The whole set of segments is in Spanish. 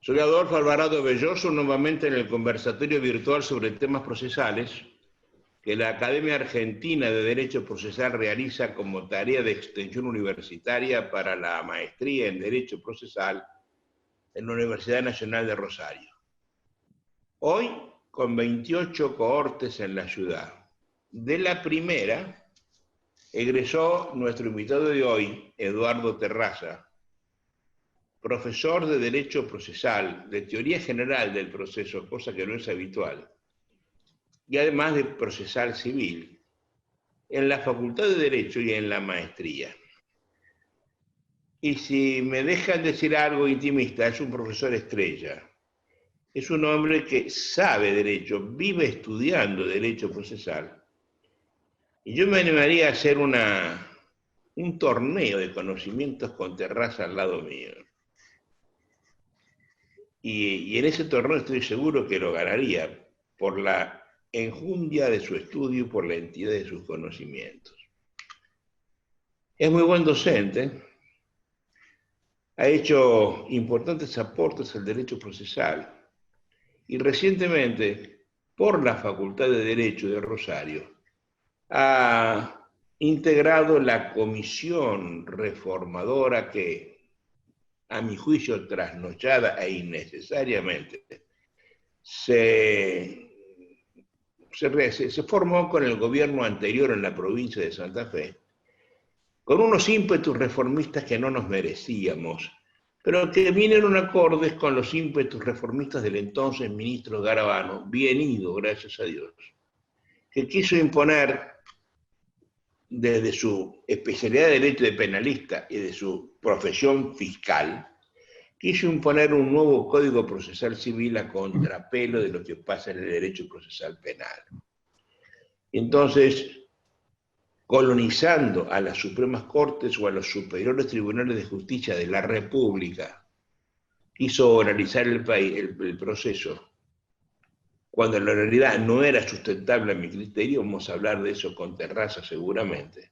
Soy Adolfo Alvarado Belloso, nuevamente en el conversatorio virtual sobre temas procesales que la Academia Argentina de Derecho Procesal realiza como tarea de extensión universitaria para la maestría en Derecho Procesal en la Universidad Nacional de Rosario. Hoy, con 28 cohortes en la ciudad. De la primera, egresó nuestro invitado de hoy, Eduardo Terraza, profesor de Derecho Procesal, de Teoría General del Proceso, cosa que no es habitual, y además de Procesal Civil, en la Facultad de Derecho y en la maestría. Y si me dejan decir algo intimista, es un profesor estrella. Es un hombre que sabe derecho, vive estudiando derecho procesal. Y yo me animaría a hacer un torneo de conocimientos con Terraza al lado mío. Y en ese torneo estoy seguro que lo ganaría por la enjundia de su estudio y por la entidad de sus conocimientos. Es muy buen docente, ha hecho importantes aportes al derecho procesal y recientemente, por la Facultad de Derecho de Rosario, ha integrado la comisión reformadora que, a mi juicio, trasnochada e innecesariamente, se formó con el gobierno anterior en la provincia de Santa Fe, con unos ímpetus reformistas que no nos merecíamos, pero que vinieron acordes con los ímpetus reformistas del entonces ministro Garabano, bien ido, gracias a Dios, que quiso imponer, desde su especialidad de derecho de penalista y de su profesión fiscal, quiso imponer un nuevo código procesal civil a contrapelo de lo que pasa en el derecho procesal penal. Entonces, colonizando a las Supremas Cortes o a los superiores tribunales de justicia de la República, quiso oralizar el proceso, cuando en la realidad no era sustentable a mi criterio. Vamos a hablar de eso con Terraza seguramente.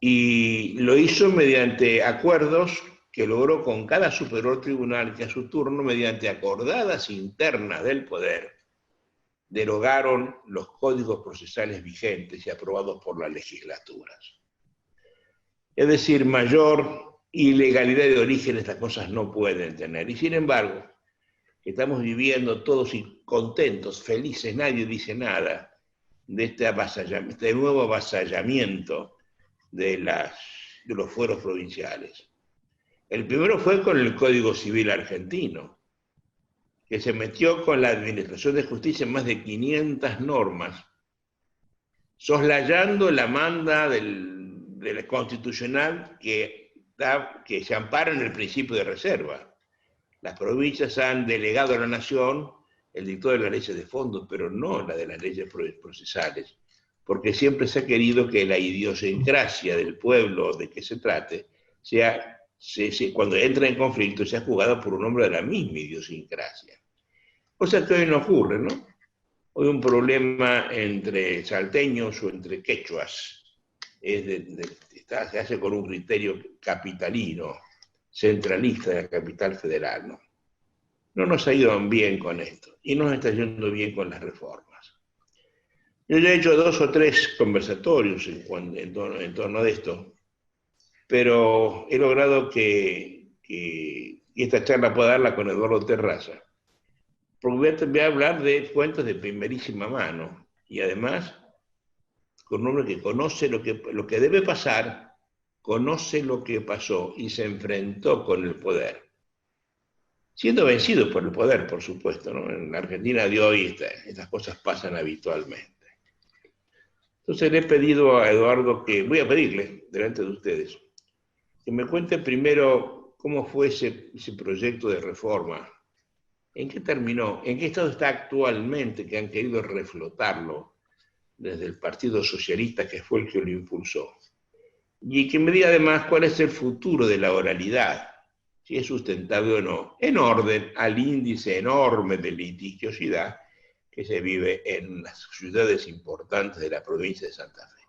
Y lo hizo mediante acuerdos que logró con cada superior tribunal que a su turno, mediante acordadas internas del poder, derogaron los códigos procesales vigentes y aprobados por las legislaturas. Es decir, mayor ilegalidad de origen estas cosas no pueden tener. Y sin embargo, estamos viviendo todos contentos, felices, nadie dice nada de este nuevo avasallamiento de los fueros provinciales. El primero fue con el Código Civil argentino, que se metió con la Administración de Justicia en más de 500 normas, soslayando la manda del constitucional que se ampara en el principio de reserva. Las provincias han delegado a la Nación el dictado de las leyes de fondo, pero no la de las leyes procesales, porque siempre se ha querido que la idiosincrasia del pueblo de que se trate cuando entra en conflicto, sea jugada por un hombre de la misma idiosincrasia. Cosa que hoy no ocurre, ¿no? Hoy un problema entre salteños o entre quechuas se hace con un criterio capitalino, centralista de la capital federal, ¿no? No nos ha ido bien con esto y no nos está yendo bien con las reformas. Yo ya he hecho 2 o 3 conversatorios en torno a esto, pero he logrado que esta charla pueda darla con Eduardo Terraza, porque voy a hablar de cuentos de primerísima mano y además con un hombre que conoce lo que debe pasar, conoce lo que pasó y se enfrentó con el poder, siendo vencido por el poder, por supuesto, ¿no? En la Argentina de hoy estas cosas pasan habitualmente. Entonces le he pedido a Eduardo voy a pedirle, delante de ustedes, que me cuente primero cómo fue ese proyecto de reforma, en qué terminó, en qué estado está actualmente, que han querido reflotarlo desde el Partido Socialista, que fue el que lo impulsó. Y que me diga además cuál es el futuro de la oralidad, si es sustentable o no, en orden al índice enorme de litigiosidad que se vive en las ciudades importantes de la provincia de Santa Fe.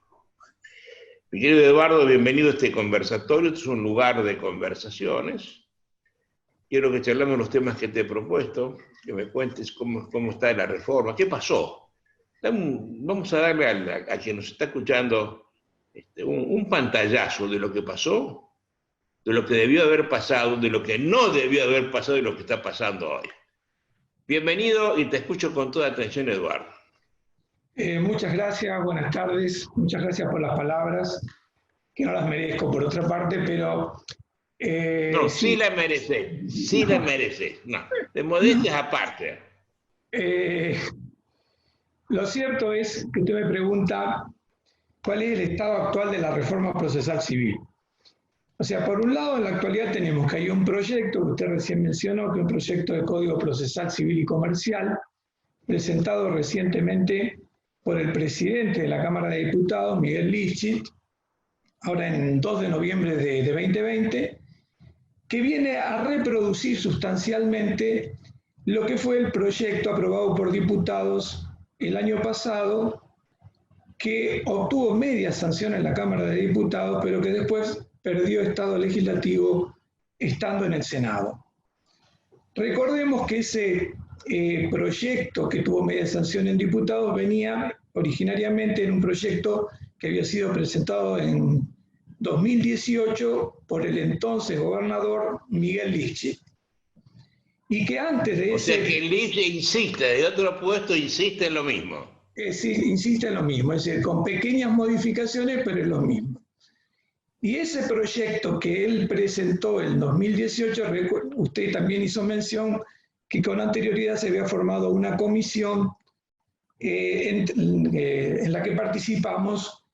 Mi querido Eduardo, bienvenido a este conversatorio. Este es un lugar de conversaciones quiero que charlemos los temas que te he propuesto, que me cuentes cómo está la reforma, qué pasó. Vamos a darle a quien nos está escuchando un pantallazo de lo que pasó, de lo que debió haber pasado, de lo que no debió haber pasado y lo que está pasando hoy. Bienvenido y te escucho con toda atención, Eduardo. Muchas gracias, buenas tardes, muchas gracias por las palabras, que no las merezco por otra parte, pero... no, sí las mereces, sí las mereces, no, de modestias aparte. Lo cierto es que usted me pregunta cuál es el estado actual de la reforma procesal civil. O sea, por un lado, en la actualidad tenemos que hay un proyecto, que usted recién mencionó, que es un proyecto de Código Procesal Civil y Comercial, presentado recientemente por el presidente de la Cámara de Diputados, Miguel Lischit, ahora en 2 de noviembre de 2020, que viene a reproducir sustancialmente lo que fue el proyecto aprobado por diputados el año pasado, que obtuvo media sanción en la Cámara de Diputados, pero que después perdió estado legislativo estando en el Senado. Recordemos que ese proyecto que tuvo media sanción en diputados venía originariamente en un proyecto que había sido presentado en 2018 por el entonces gobernador Miguel Lischit. Y que antes de ese... O sea que Lischit insiste, de otro puesto insiste en lo mismo. Sí, insiste en lo mismo, es decir, con pequeñas modificaciones, pero es lo mismo. Y ese proyecto que él presentó en 2018, usted también hizo mención que con anterioridad se había formado una comisión en la que participamos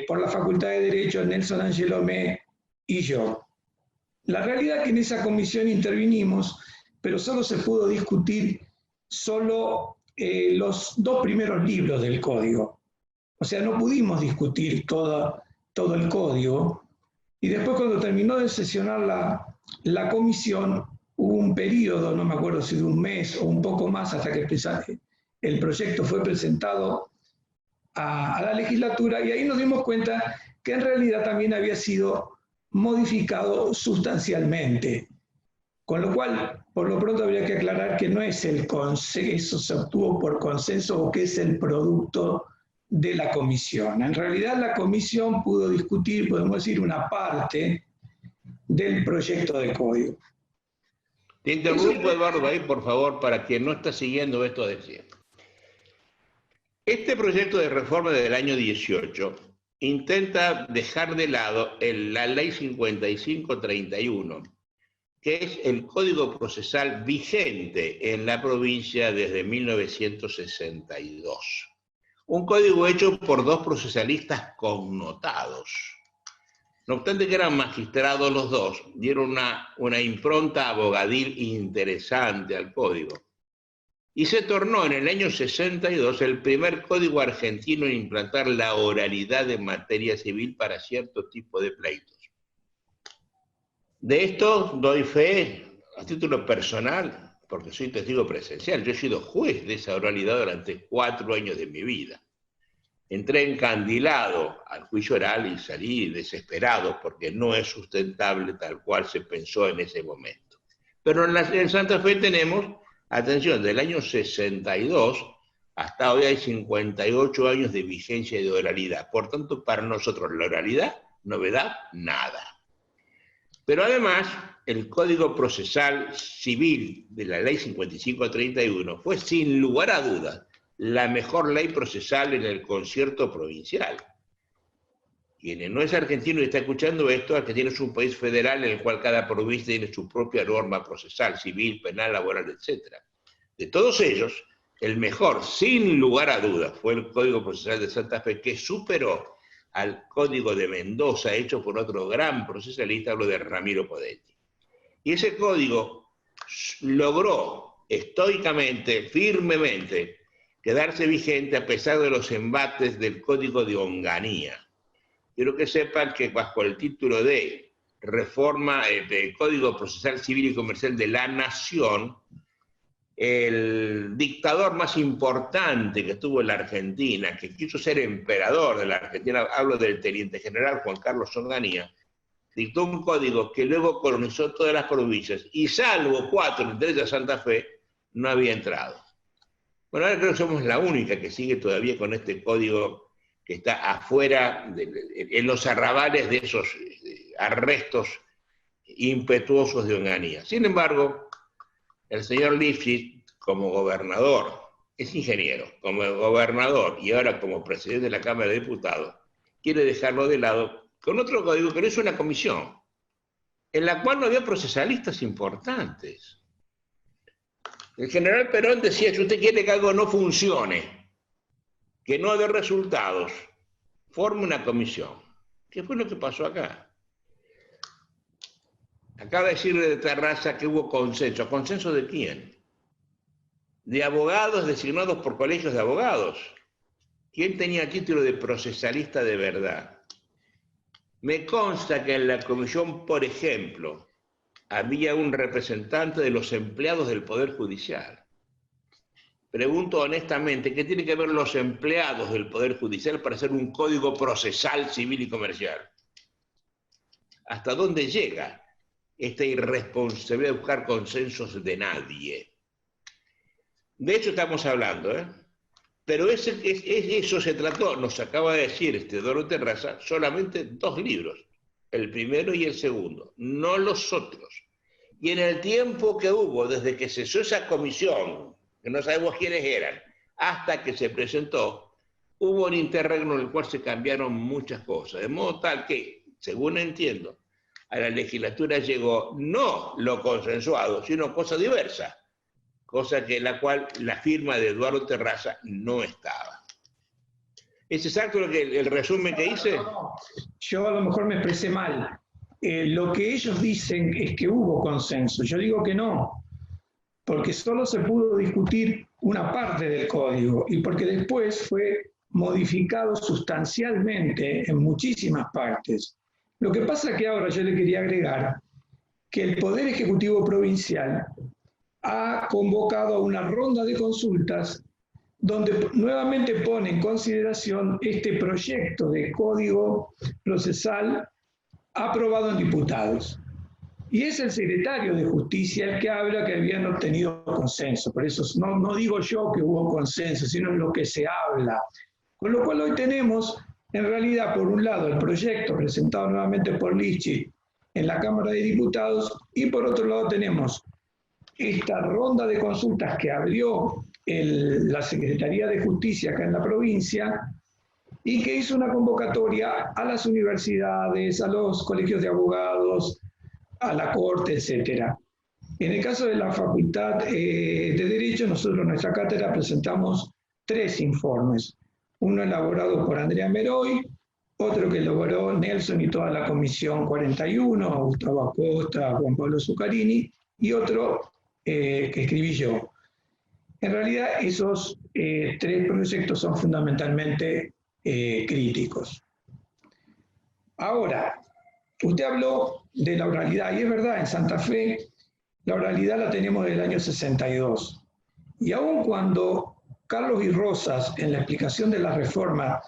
por la Facultad de Derecho Nelson Angelomé y yo. La realidad es que en esa comisión intervinimos, pero solo se pudo discutir los 2 primeros libros del código. O sea, no pudimos discutir todo el código. Y después, cuando terminó de sesionar la comisión, hubo un periodo, no me acuerdo si de un mes o un poco más, hasta que el proyecto fue presentado a la legislatura, y ahí nos dimos cuenta que en realidad también había sido modificado sustancialmente. Con lo cual, por lo pronto habría que aclarar que no es el consenso, se obtuvo por consenso o que es el producto de la comisión. En realidad la comisión pudo discutir, podemos decir, una parte del proyecto de código. Te interrumpo, Eduardo, ahí, por favor, para quien no está siguiendo esto de siempre. Este proyecto de reforma del año 18 intenta dejar de lado la ley 5531, que es el código procesal vigente en la provincia desde 1962. Un código hecho por 2 procesalistas connotados. No obstante que eran magistrados los dos, dieron una impronta abogadil interesante al código. Y se tornó en el año 62 el primer código argentino en implantar la oralidad en materia civil para cierto tipo de pleitos. De esto doy fe a título personal, porque soy testigo presencial. Yo he sido juez de esa oralidad durante 4 años de mi vida. Entré encandilado al juicio oral y salí desesperado porque no es sustentable tal cual se pensó en ese momento. Pero en Santa Fe tenemos, atención, del año 62 hasta hoy hay 58 años de vigencia de oralidad. Por tanto, para nosotros la oralidad, novedad, nada. Pero además, el Código Procesal Civil de la Ley 5531 fue sin lugar a dudas la mejor ley procesal en el concierto provincial. Quien no es argentino y está escuchando esto, Argentina es un país federal en el cual cada provincia tiene su propia norma procesal, civil, penal, laboral, etc. De todos ellos, el mejor, sin lugar a dudas, fue el Código Procesal de Santa Fe, que superó al Código de Mendoza, hecho por otro gran procesalista, hablo de Ramiro Podetti. Y ese código logró estoicamente, firmemente, quedarse vigente a pesar de los embates del Código de Onganía. Quiero que sepan que bajo el título de Reforma del Código Procesal Civil y Comercial de la Nación, el dictador más importante que tuvo en la Argentina, que quiso ser emperador de la Argentina, hablo del teniente general Juan Carlos Onganía, dictó un código que luego colonizó todas las provincias, y salvo 4, entre ellas Santa Fe, no había entrado. Bueno, ahora creo que somos la única que sigue todavía con este código que está afuera, en los arrabales de esos arrestos impetuosos de Onganía. Sin embargo, el señor Lifshitz, como gobernador, es ingeniero, como gobernador y ahora como presidente de la Cámara de Diputados, quiere dejarlo de lado con otro código que no es una comisión, en la cual no había procesalistas importantes. El general Perón decía, si usted quiere que algo no funcione, que no dé resultados, forme una comisión. ¿Qué fue lo que pasó acá? Acaba de decir de Terraza que hubo consenso. ¿Consenso de quién? De abogados designados por colegios de abogados. ¿Quién tenía título de procesalista de verdad? Me consta que en la comisión, por ejemplo, había un representante de los empleados del Poder Judicial. Pregunto honestamente, ¿qué tienen que ver los empleados del Poder Judicial para hacer un código procesal civil y comercial? ¿Hasta dónde llega esta irresponsabilidad de buscar consensos de nadie? De hecho estamos hablando, pero eso se trató, nos acaba de decir Eduardo Terraza, solamente 2 libros, el primero y el segundo, no los otros. Y en el tiempo que hubo, desde que cesó esa comisión, que no sabemos quiénes eran, hasta que se presentó, hubo un interregno en el cual se cambiaron muchas cosas, de modo tal que, según entiendo, a la legislatura llegó no lo consensuado, sino cosa diversa, cosa que en la cual la firma de Eduardo Terraza no estaba. ¿Es exacto el resumen que hice? No. Yo a lo mejor me expresé mal. Lo que ellos dicen es que hubo consenso. Yo digo que no, porque solo se pudo discutir una parte del código y porque después fue modificado sustancialmente en muchísimas partes. Lo que pasa es que ahora yo le quería agregar que el Poder Ejecutivo Provincial ha convocado a una ronda de consultas donde nuevamente pone en consideración este proyecto de código procesal aprobado en diputados. Y es el secretario de Justicia el que habla que habían obtenido consenso. Por eso no digo yo que hubo consenso, sino lo que se habla. Con lo cual hoy tenemos, en realidad, por un lado, el proyecto presentado nuevamente por Lifshitz en la Cámara de Diputados y por otro lado tenemos esta ronda de consultas que abrió la Secretaría de Justicia acá en la provincia y que hizo una convocatoria a las universidades, a los colegios de abogados, a la Corte, etc. En el caso de la Facultad de Derecho, nosotros en nuestra cátedra presentamos 3 informes. Uno elaborado por Andrea Meroy, otro que elaboró Nelson y toda la Comisión 41, Gustavo Acosta, Juan Pablo Zuccarini, y otro que escribí yo. En realidad, esos 3 proyectos son fundamentalmente críticos. Ahora, usted habló de la oralidad, y es verdad, en Santa Fe la oralidad la tenemos del año 62. Y aun cuando Carlos y Rosas, en la explicación de la reforma,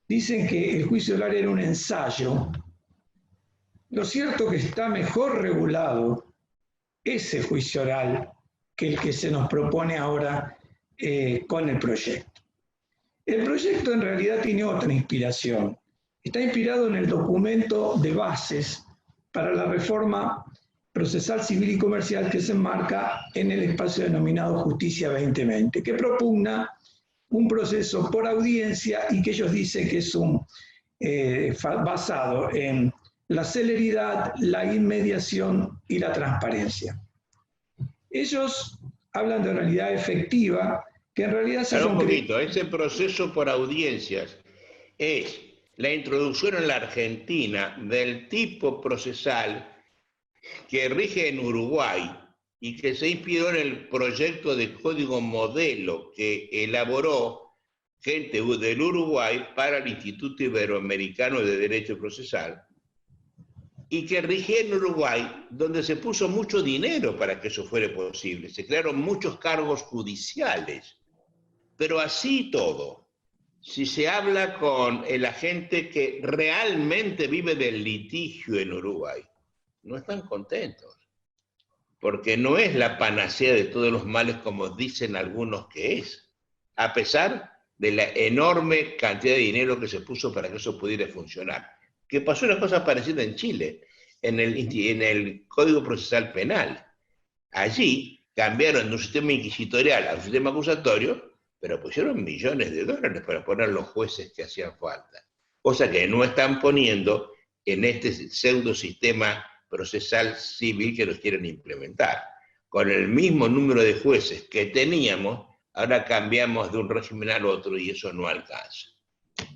dicen que el juicio oral era un ensayo, lo cierto es que está mejor regulado ese juicio oral que el que se nos propone ahora con el proyecto. El proyecto en realidad tiene otra inspiración. Está inspirado en el documento de bases para la reforma procesal civil y comercial que se enmarca en el espacio denominado Justicia 2020, que propugna un proceso por audiencia y que ellos dicen que es basado en la celeridad, la inmediación y la transparencia. Ellos hablan de oralidad efectiva, que en realidad se un poquito, ese proceso por audiencias es la introducción en la Argentina del tipo procesal que rige en Uruguay y que se inspiró en el proyecto de código modelo que elaboró gente del Uruguay para el Instituto Iberoamericano de Derecho Procesal, y que rigía en Uruguay, donde se puso mucho dinero para que eso fuera posible. Se crearon muchos cargos judiciales. Pero así todo, si se habla con la gente que realmente vive del litigio en Uruguay, no están contentos, porque no es la panacea de todos los males como dicen algunos que es, a pesar de la enorme cantidad de dinero que se puso para que eso pudiera funcionar. Que pasó una cosa parecida en Chile, en el Código Procesal Penal. Allí cambiaron de un sistema inquisitorial a un sistema acusatorio, pero pusieron millones de dólares para poner los jueces que hacían falta. Cosa que no están poniendo en este pseudo sistema procesal civil que nos quieren implementar. Con el mismo número de jueces que teníamos, ahora cambiamos de un régimen al otro y eso no alcanza.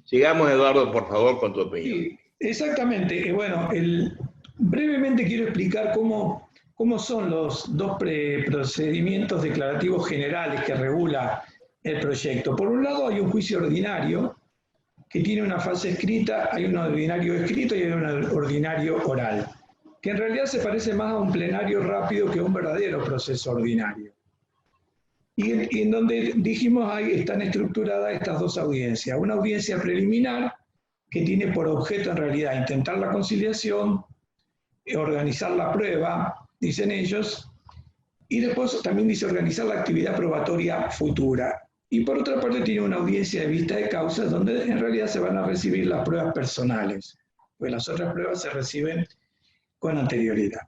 Sigamos, Eduardo, por favor, con tu opinión. Sí, exactamente. Bueno, brevemente quiero explicar cómo son los dos procedimientos declarativos generales que regula el proyecto. Por un lado hay un juicio ordinario que tiene una fase escrita, hay un ordinario escrito y hay un ordinario oral, que en realidad se parece más a un plenario rápido que a un verdadero proceso ordinario. Y en donde dijimos ahí están estructuradas estas dos audiencias. Una audiencia preliminar que tiene por objeto en realidad intentar la conciliación, organizar la prueba, dicen ellos, y después también dice organizar la actividad probatoria futura. Y por otra parte tiene una audiencia de vista de causas donde en realidad se van a recibir las pruebas personales, pues las otras pruebas se reciben con anterioridad.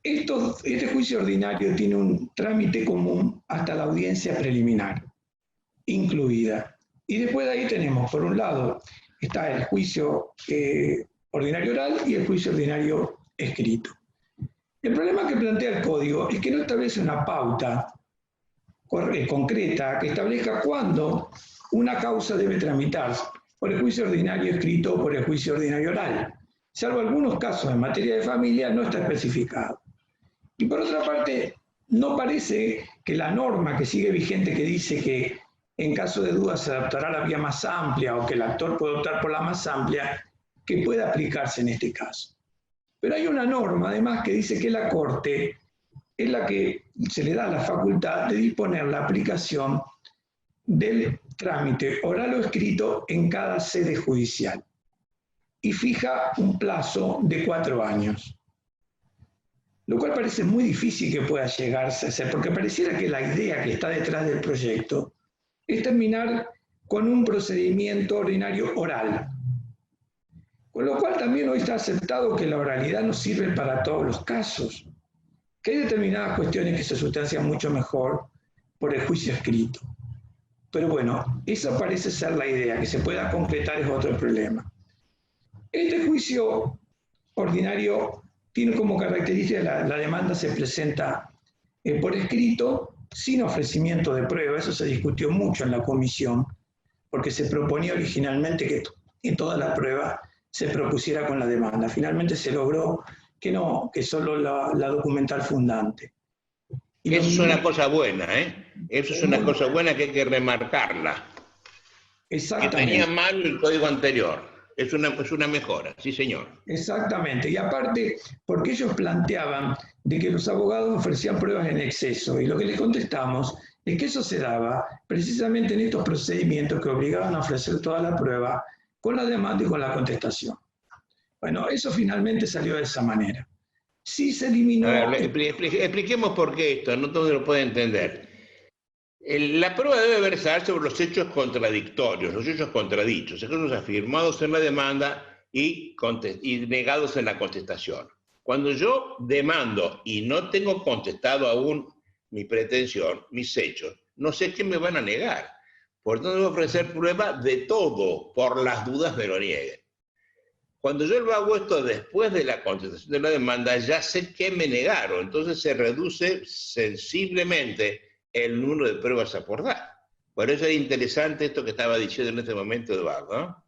Este juicio ordinario tiene un trámite común hasta la audiencia preliminar, incluida. Y después de ahí tenemos, por un lado, está el juicio ordinario oral y el juicio ordinario escrito. El problema que plantea el código es que no establece una pauta concreta que establezca cuándo una causa debe tramitarse, por el juicio ordinario escrito o por el juicio ordinario oral. Salvo algunos casos en materia de familia, no está especificado. Y por otra parte, no parece que la norma que sigue vigente que dice que en caso de duda se adaptará a la vía más amplia o que el actor puede optar por la más amplia, que pueda aplicarse en este caso. Pero hay una norma además que dice que la Corte es la que se le da la facultad de disponer la aplicación del trámite oral o escrito en cada sede judicial y fija un plazo de 4 años. Lo cual parece muy difícil que pueda llegarse a hacer, porque pareciera que la idea que está detrás del proyecto es terminar con un procedimiento ordinario oral. Con lo cual también hoy está aceptado que la oralidad no sirve para todos los casos, que hay determinadas cuestiones que se sustancian mucho mejor por el juicio escrito. Pero bueno, esa parece ser la idea, que se pueda concretar es otro problema. Este juicio ordinario tiene como característica la demanda se presenta por escrito, sin ofrecimiento de prueba. Eso se discutió mucho en la comisión, porque se proponía originalmente que toda la prueba se propusiera con la demanda. Finalmente se logró que no, que solo la documental fundante. Y eso es una cosa buena, ¿eh? Eso es una cosa buena que hay que remarcarla. Exactamente. Que tenía mal el código anterior. Es una mejora, sí señor. Exactamente, y aparte, porque ellos planteaban de que los abogados ofrecían pruebas en exceso, y lo que les contestamos es que eso se daba precisamente en estos procedimientos que obligaban a ofrecer toda la prueba con la demanda y con la contestación. Bueno, eso finalmente salió de esa manera. Sí se eliminó... A ver, expliquemos por qué esto, no todo lo puede entender. La prueba debe versar sobre los hechos contradictorios, los hechos contradichos, hechos afirmados en la demanda y negados en la contestación. Cuando yo demando y no tengo contestado aún mi pretensión, mis hechos, no sé qué me van a negar. Por tanto, debo ofrecer prueba de todo, por las dudas me lo nieguen. Cuando yo lo hago esto después de la contestación de la demanda, ya sé qué me negaron, entonces se reduce sensiblemente el número de pruebas a aportar. Por eso es interesante esto que estaba diciendo en este momento Eduardo, ¿no?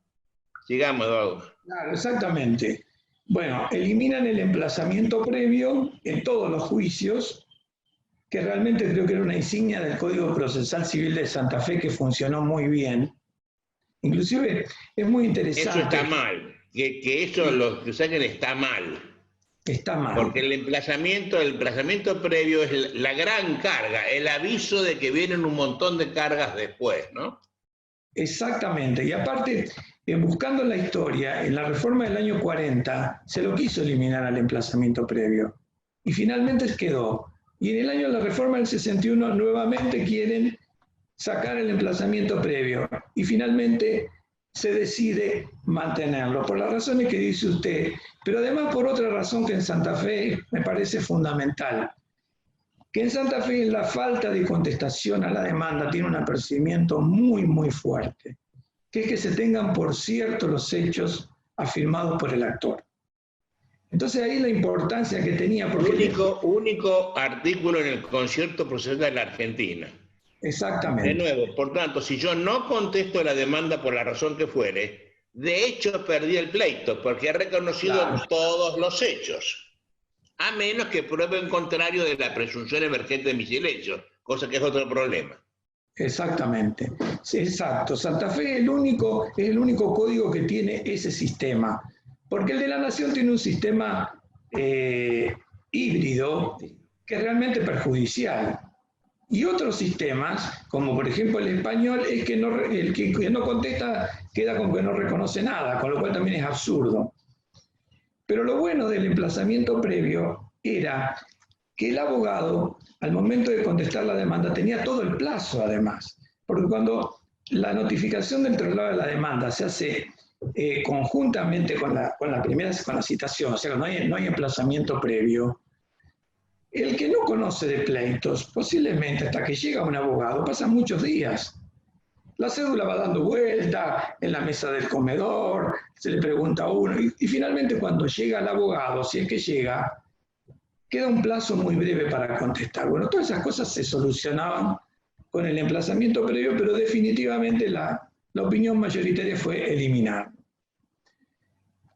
Sigamos, Eduardo. Claro, exactamente. Bueno, eliminan el emplazamiento previo en todos los juicios, que realmente creo que era una insignia del Código Procesal Civil de Santa Fe que funcionó muy bien. Inclusive es muy interesante. Eso está mal, que eso lo que saquen está mal. Está mal. Porque el emplazamiento previo es la gran carga, el aviso de que vienen un montón de cargas después, ¿no? Exactamente. Y aparte, buscando en la historia, en la reforma del año 40 se lo quiso eliminar al emplazamiento previo. Y finalmente quedó. Y en el año de la reforma del 61 nuevamente quieren sacar el emplazamiento previo. Y finalmente se decide mantenerlo, por las razones que dice usted, pero además por otra razón que en Santa Fe me parece fundamental, que en Santa Fe la falta de contestación a la demanda tiene un apercibimiento muy, muy fuerte, que es que se tengan por cierto los hechos afirmados por el actor. Entonces ahí la importancia que tenía, porque... Único artículo en el concierto procesal de la Argentina. Exactamente. De nuevo, por tanto, si yo no contesto la demanda por la razón que fuere, de hecho perdí el pleito, porque he reconocido todos los hechos, a menos que pruebe en contrario de la presunción emergente de mi silencio, cosa que es otro problema. Exactamente, sí, exacto. Santa Fe es el único código que tiene ese sistema, porque el de la Nación tiene un sistema híbrido que es realmente perjudicial. Y otros sistemas, como por ejemplo el español, es que el que no contesta queda con que no reconoce nada, con lo cual también es absurdo. Pero lo bueno del emplazamiento previo era que el abogado, al momento de contestar la demanda, tenía todo el plazo además, porque cuando la notificación del traslado de la demanda se hace conjuntamente con la citación, o sea, no hay emplazamiento previo, el que no conoce de pleitos, posiblemente hasta que llega un abogado, pasan muchos días. La cédula va dando vuelta en la mesa del comedor, se le pregunta a uno, y finalmente cuando llega el abogado, si es que llega, queda un plazo muy breve para contestar. Bueno, todas esas cosas se solucionaban con el emplazamiento previo, pero definitivamente la opinión mayoritaria fue eliminar.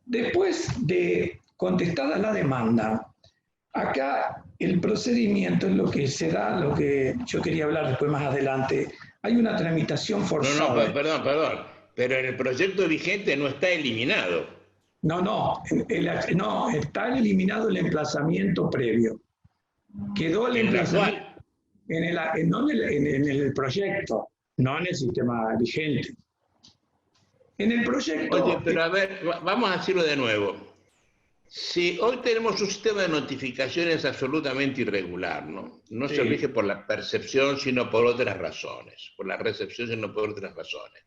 Después de contestada la demanda, acá el procedimiento es lo que se da, lo que yo quería hablar después más adelante. Hay una tramitación forzada. No, perdón. Pero en el proyecto vigente no está eliminado. No, está eliminado el emplazamiento previo. Quedó el emplazamiento en el proyecto, no en el sistema vigente. En el proyecto... Oye, pero a ver, vamos a decirlo de nuevo. Si hoy tenemos un sistema de notificaciones absolutamente irregular, ¿no? No se rige por la percepción, sino por otras razones. Por la recepción, sino por otras razones.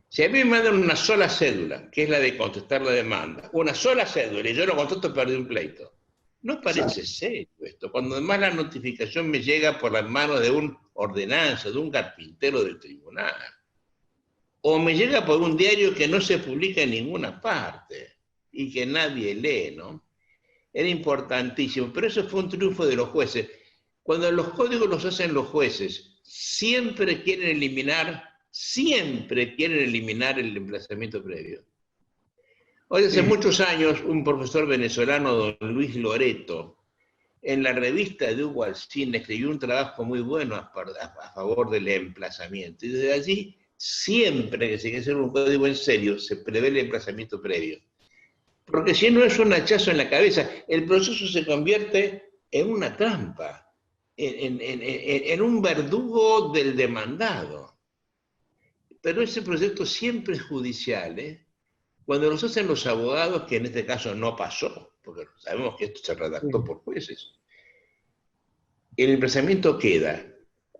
Si a mí me mandan una sola cédula, que es la de contestar la demanda, una sola cédula, y yo lo contesto, perdí un pleito. No parece serio esto, cuando además la notificación me llega por las manos de un ordenanza, de un carpintero del tribunal. O me llega por un diario que no se publica en ninguna parte y que nadie lee, ¿no? Era importantísimo, pero eso fue un triunfo de los jueces. Cuando los códigos los hacen los jueces, siempre quieren eliminar el emplazamiento previo. Hoy, hace muchos años, un profesor venezolano, don Luis Loreto, en la revista de Hugo Alsina escribió un trabajo muy bueno a favor del emplazamiento. Y desde allí, siempre que se quiere hacer un código en serio, se prevé el emplazamiento previo. Porque si no es un hachazo en la cabeza, el proceso se convierte en una trampa, en un verdugo del demandado. Pero ese proyecto siempre es judicial, ¿eh? Cuando los hacen los abogados, que en este caso no pasó, porque sabemos que esto se redactó por jueces, el emplazamiento queda.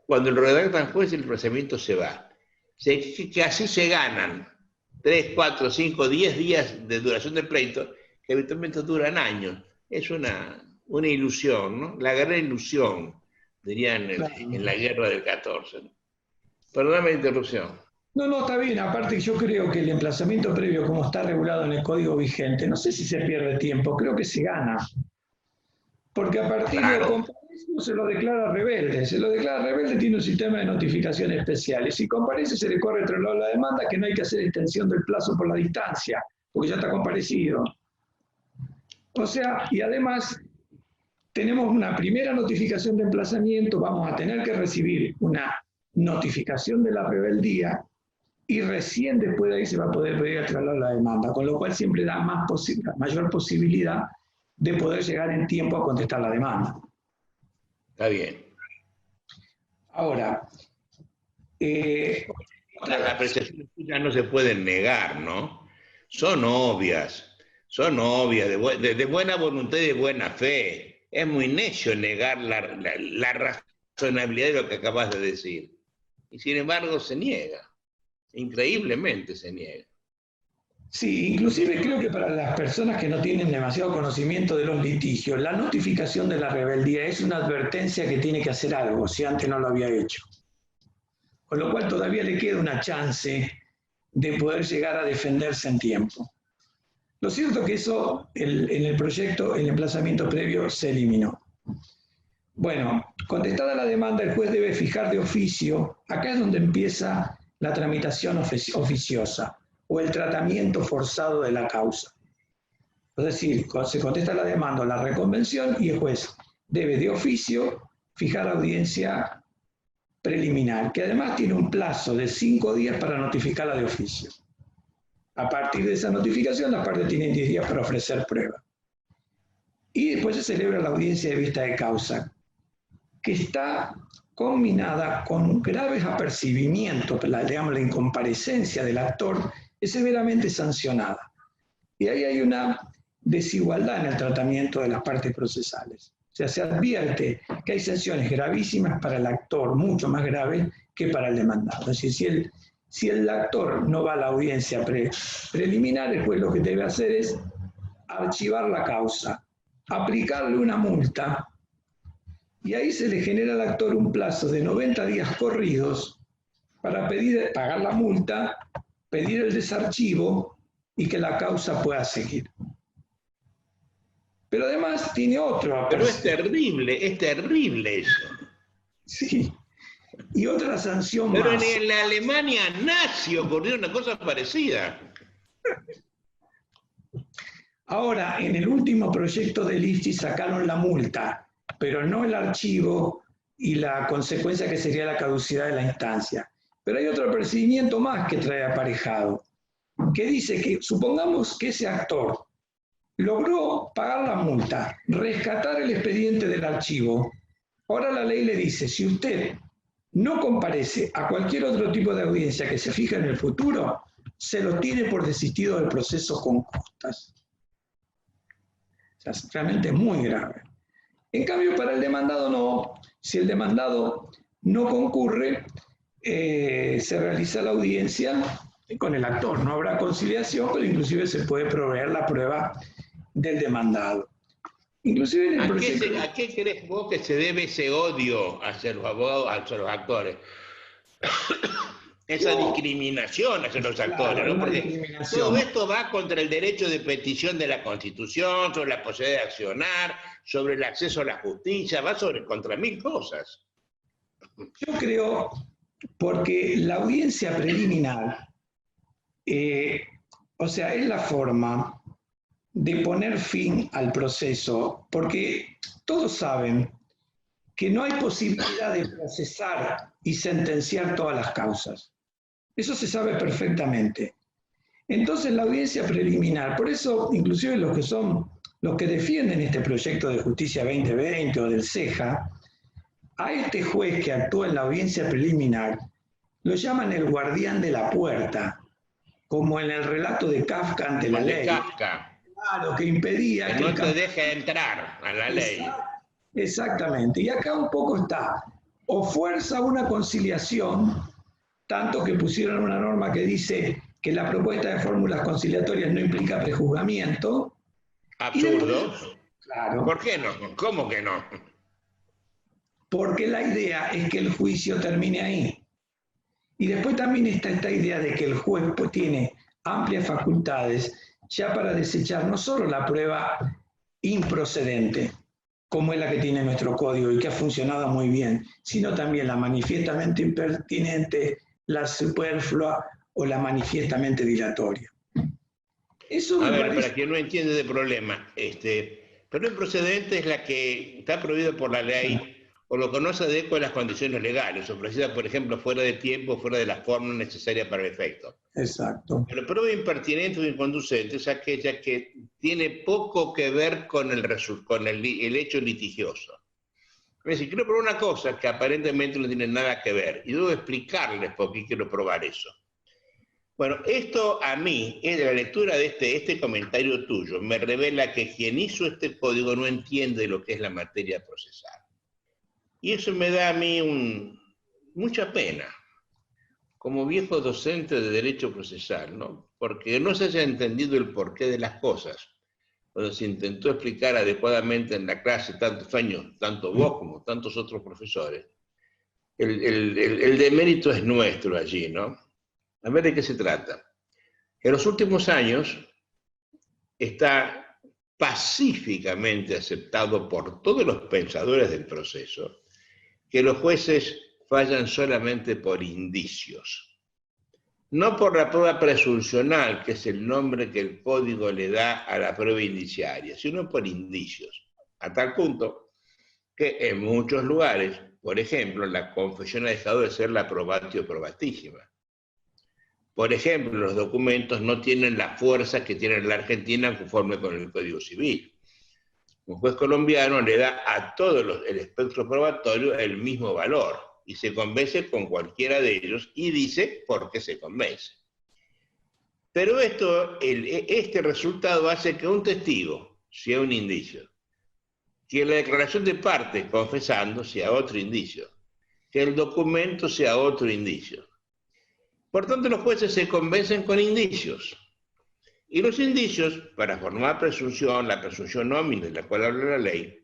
Cuando lo redactan jueces, el emplazamiento se va. Que así se ganan 3, 4, 5, 10 días de duración del pleito, que habitualmente duran años. Es una ilusión, ¿no? La gran ilusión, dirían en la guerra del 14. ¿No? Perdóname la interrupción. No, está bien. Aparte, yo creo que el emplazamiento previo, como está regulado en el código vigente, no sé si se pierde tiempo, creo que se gana. Porque a partir de comparecencia se lo declara rebelde. Se lo declara rebelde, tiene un sistema de notificación especial. Y si comparece, se le corre el traslado de la demanda, que no hay que hacer extensión del plazo por la distancia, porque ya está comparecido. O sea, y además tenemos una primera notificación de emplazamiento, vamos a tener que recibir una notificación de la rebeldía y recién después de ahí se va a poder pedir el traslado de la demanda, con lo cual siempre da mayor posibilidad de poder llegar en tiempo a contestar la demanda. Está bien. Ahora, Las apreciaciones tuyas no se pueden negar, ¿no? Son obvias, de buena voluntad y de buena fe. Es muy necio negar la razonabilidad de lo que acabas de decir. Y sin embargo se niega, increíblemente se niega. Sí, inclusive creo que para las personas que no tienen demasiado conocimiento de los litigios, la notificación de la rebeldía es una advertencia que tiene que hacer algo, si antes no lo había hecho. Con lo cual todavía le queda una chance de poder llegar a defenderse en tiempo. Lo cierto es que eso en el proyecto, el emplazamiento previo se eliminó. Bueno, contestada la demanda, el juez debe fijar de oficio, acá es donde empieza la tramitación oficiosa o el tratamiento forzado de la causa. Es decir, se contesta la demanda o la reconvención y el juez debe de oficio fijar audiencia preliminar, que además tiene un plazo de 5 días para notificarla de oficio. A partir de esa notificación, las partes tienen 10 días para ofrecer prueba. Y después se celebra la audiencia de vista de causa, que está combinada con graves apercibimientos, digamos, la incomparecencia del actor es severamente sancionada. Y ahí hay una desigualdad en el tratamiento de las partes procesales. O sea, se advierte que hay sanciones gravísimas para el actor, mucho más graves que para el demandado. Es decir, si el actor no va a la audiencia preliminar, el juez lo que debe hacer es archivar la causa, aplicarle una multa, y ahí se le genera al actor un plazo de 90 días corridos para pagar la multa, pedir el desarchivo y que la causa pueda seguir. Pero además tiene otro. Pero es terrible eso. Sí. Y otra sanción Pero más. en la Alemania nazi ocurrió una cosa parecida. Ahora, en el último proyecto de Lifchitz sacaron la multa, pero no el archivo y la consecuencia que sería la caducidad de la instancia. Pero hay otro procedimiento más que trae aparejado, que dice que supongamos que ese actor logró pagar la multa, rescatar el expediente del archivo. Ahora la ley le dice, si usted no comparece a cualquier otro tipo de audiencia que se fija en el futuro, se lo tiene por desistido del proceso con costas. O sea, es realmente muy grave. En cambio, para el demandado no. Si el demandado no concurre, se realiza la audiencia con el actor. No habrá conciliación, pero inclusive se puede proveer la prueba del demandado. Inclusive en el proyecto... ¿A qué crees vos que se debe ese odio hacia los abogados, hacia los actores? Esa discriminación hacia los actores, ¿no? Porque todo esto va contra el derecho de petición de la Constitución, sobre la posibilidad de accionar, sobre el acceso a la justicia, va contra 1000 cosas. Yo creo, porque la audiencia preliminar, o sea, es la forma de poner fin al proceso, porque todos saben que no hay posibilidad de procesar y sentenciar todas las causas. Eso se sabe perfectamente. Entonces la audiencia preliminar, por eso inclusive los que defienden este proyecto de Justicia 2020 o del CEJA, a este juez que actúa en la audiencia preliminar lo llaman el guardián de la puerta, como en el relato de Kafka ante la ley. Kafka. Claro, que impedía que no te deje entrar a la ley. Exactamente. Y acá un poco está, o fuerza una conciliación, tanto que pusieron una norma que dice que la propuesta de fórmulas conciliatorias no implica prejuzgamiento. Absurdo. Claro. ¿Por qué no? ¿Cómo que no? Porque la idea es que el juicio termine ahí. Y después también está esta idea de que el juez pues, tiene amplias facultades ya para desechar no solo la prueba improcedente, como es la que tiene nuestro código y que ha funcionado muy bien, sino también la manifiestamente impertinente, la superflua o la manifiestamente dilatoria. Eso a ver, para quien no entiende de problema, pero improcedente es la que está prohibida por la ley o lo que no se adecua a las condiciones legales, ofrecida, por ejemplo, fuera de tiempo, fuera de la forma necesaria para el efecto. Exacto. Pero prueba impertinente o inconducente es aquella que tiene poco que ver con el hecho litigioso. Me dice, quiero probar una cosa que aparentemente no tiene nada que ver. Y debo explicarles por qué quiero probar eso. Bueno, esto a mí, de la lectura de este comentario tuyo, me revela que quien hizo este código no entiende lo que es la materia procesal. Y eso me da a mí mucha pena, como viejo docente de derecho procesal, ¿no? Porque no se haya entendido el porqué de las cosas. Cuando se intentó explicar adecuadamente en la clase tantos años, tanto vos como tantos otros profesores, el demérito es nuestro allí, ¿no? A ver de qué se trata. En los últimos años está pacíficamente aceptado por todos los pensadores del proceso que los jueces fallan solamente por indicios. No por la prueba presuncional, que es el nombre que el código le da a la prueba indiciaria, sino por indicios. A tal punto que en muchos lugares, por ejemplo, la confesión ha dejado de ser la probatio probatísima. Por ejemplo, los documentos no tienen la fuerza que tiene la Argentina conforme con el Código Civil. Un juez colombiano le da a todo el espectro probatorio el mismo valor y se convence con cualquiera de ellos y dice por qué se convence. Pero este resultado hace que un testigo sea un indicio, que la declaración de parte confesando sea otro indicio, que el documento sea otro indicio. Por tanto, los jueces se convencen con indicios. Y los indicios, para formar presunción, la presunción nómina de la cual habla la ley,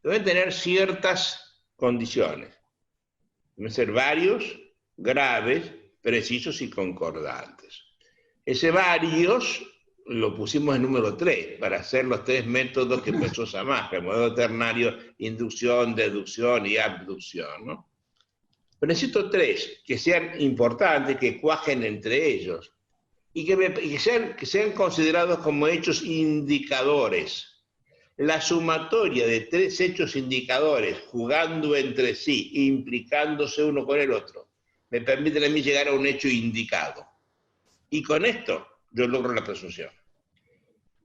deben tener ciertas condiciones. Deben ser varios, graves, precisos y concordantes. Ese varios lo pusimos en número 3, para hacer los 3 métodos que pensó Samaja, modelo ternario, inducción, deducción y abducción, ¿no? Pero necesito 3 que sean importantes, que cuajen entre ellos, y que sean considerados como hechos indicadores. La sumatoria de 3 hechos indicadores, jugando entre sí, implicándose uno con el otro, me permiten a mí llegar a un hecho indicado. Y con esto yo logro la presunción.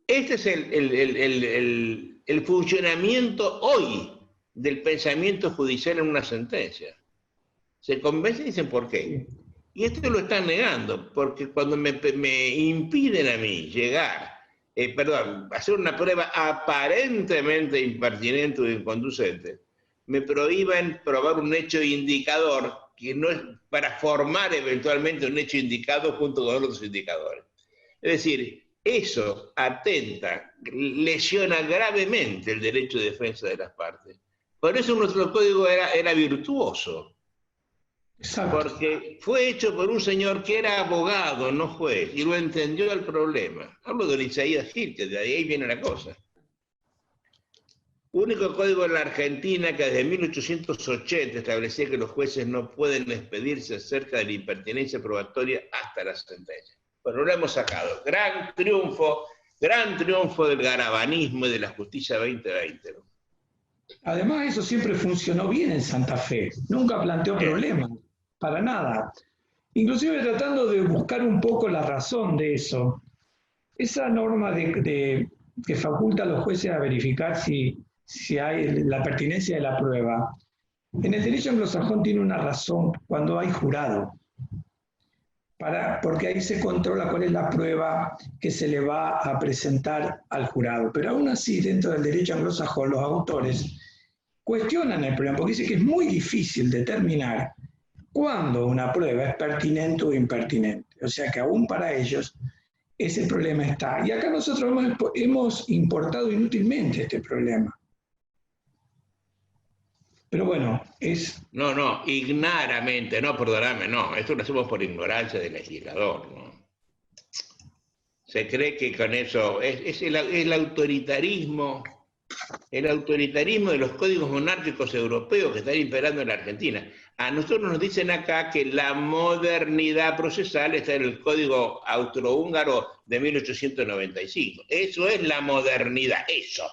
Este es el funcionamiento hoy del pensamiento judicial en una sentencia. Se convencen y dicen por qué. Y esto lo están negando, porque cuando me impiden a mí llegar, hacer una prueba aparentemente impertinente o inconducente, me prohíben probar un hecho indicador que no es para formar eventualmente un hecho indicado junto con otros indicadores. Es decir, eso atenta, lesiona gravemente el derecho de defensa de las partes. Por eso nuestro código era virtuoso. Exacto. Porque fue hecho por un señor que era abogado, no juez, y lo entendió el problema. Hablo de Isaías Gil, que de ahí viene la cosa. Único código en la Argentina que desde 1880 establecía que los jueces no pueden expedirse acerca de la impertinencia probatoria hasta la sentencia. Bueno, lo hemos sacado. Gran triunfo del garabanismo y de la justicia 2020, ¿no? Además, eso siempre funcionó bien en Santa Fe. Nunca planteó problemas, para nada. Inclusive tratando de buscar un poco la razón de eso. Esa norma que faculta a los jueces a verificar si hay la pertinencia de la prueba, en el derecho anglosajón tiene una razón cuando hay jurado. Porque ahí se controla cuál es la prueba que se le va a presentar al jurado. Pero aún así, dentro del derecho anglosajón, los autores cuestionan el problema, porque dicen que es muy difícil determinar cuándo una prueba es pertinente o impertinente. O sea que aún para ellos ese problema está. Y acá nosotros hemos importado inútilmente este problema. Pero bueno, es... No, ignaramente, no, perdóname, no. Esto lo hacemos por ignorancia del legislador, ¿no? Se cree que con eso es el autoritarismo de los códigos monárquicos europeos que están imperando en la Argentina. A nosotros nos dicen acá que la modernidad procesal está en el Código Austrohúngaro de 1895. Eso es la modernidad, eso.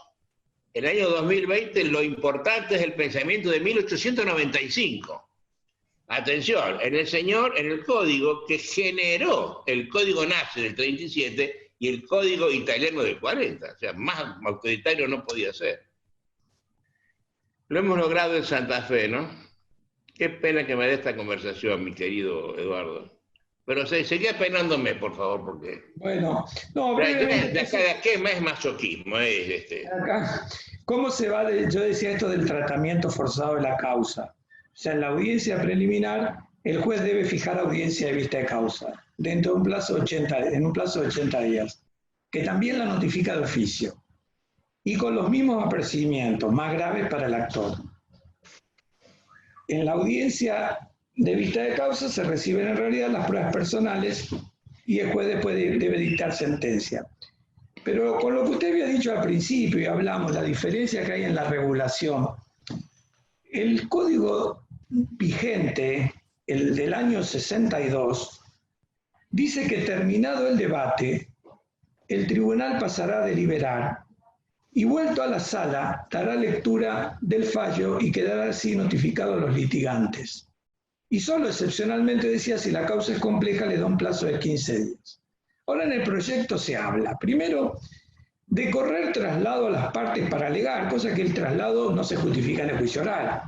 En el año 2020 lo importante es el pensamiento de 1895. Atención, en el código que generó el código nazi del 37 y el código italiano del 40. O sea, más autoritario no podía ser. Lo hemos logrado en Santa Fe, ¿no? Qué pena que me dé esta conversación, mi querido Eduardo. Pero seguía peinándome, por favor, porque... Bueno, no, De brevemente, acá de aquí es masoquismo, acá, ¿cómo se va? Yo decía esto del tratamiento forzado de la causa. O sea, en la audiencia preliminar, el juez debe fijar audiencia de vista de causa dentro de un plazo en un plazo de 80 días, que también la notifica de oficio, y con los mismos apercibimientos más graves para el actor. En la audiencia de vista de causa se reciben en realidad las pruebas personales y el juez después debe dictar sentencia. Pero con lo que usted había dicho al principio y hablamos, la diferencia que hay en la regulación, el código vigente, el del año 62, dice que terminado el debate, el tribunal pasará a deliberar y vuelto a la sala dará lectura del fallo y quedará así notificado a los litigantes. Y solo excepcionalmente, decía, si la causa es compleja, le da un plazo de 15 días. Ahora en el proyecto se habla, primero, de correr traslado a las partes para alegar, cosa que el traslado no se justifica en el juicio oral.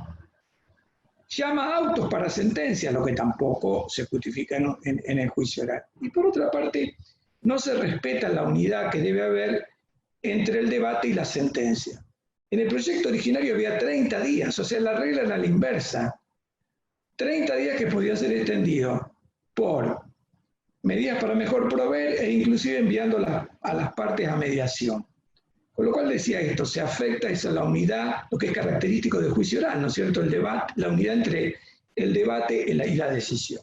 Llama autos para sentencia, lo que tampoco se justifica en el juicio oral. Y por otra parte, no se respeta la unidad que debe haber entre el debate y la sentencia. En el proyecto originario había 30 días, o sea, la regla era la inversa. 30 días que podía ser extendido por medidas para mejor proveer e inclusive enviando a las partes a mediación. Con lo cual decía esto, se afecta esa la unidad, lo que es característico del juicio oral, ¿no es cierto? El debate, la unidad entre el debate y la decisión.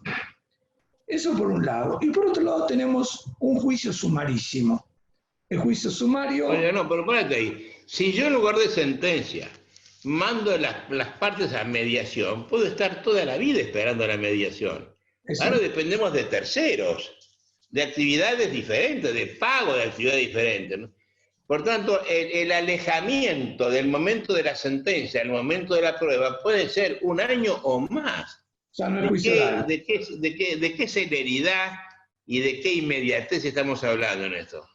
Eso por un lado. Y por otro lado tenemos un juicio sumarísimo. El juicio sumario... Oye, no, pero párate ahí. Si yo en lugar de sentencia mando las partes a mediación, puedo estar toda la vida esperando la mediación. Ahora dependemos de terceros, de actividades diferentes, de pago de actividades diferentes, ¿no? Por tanto, el alejamiento del momento de la sentencia al momento de la prueba puede ser un año o más. O sea, no es juicio oral. ¿De qué celeridad y de qué inmediatez estamos hablando en esto?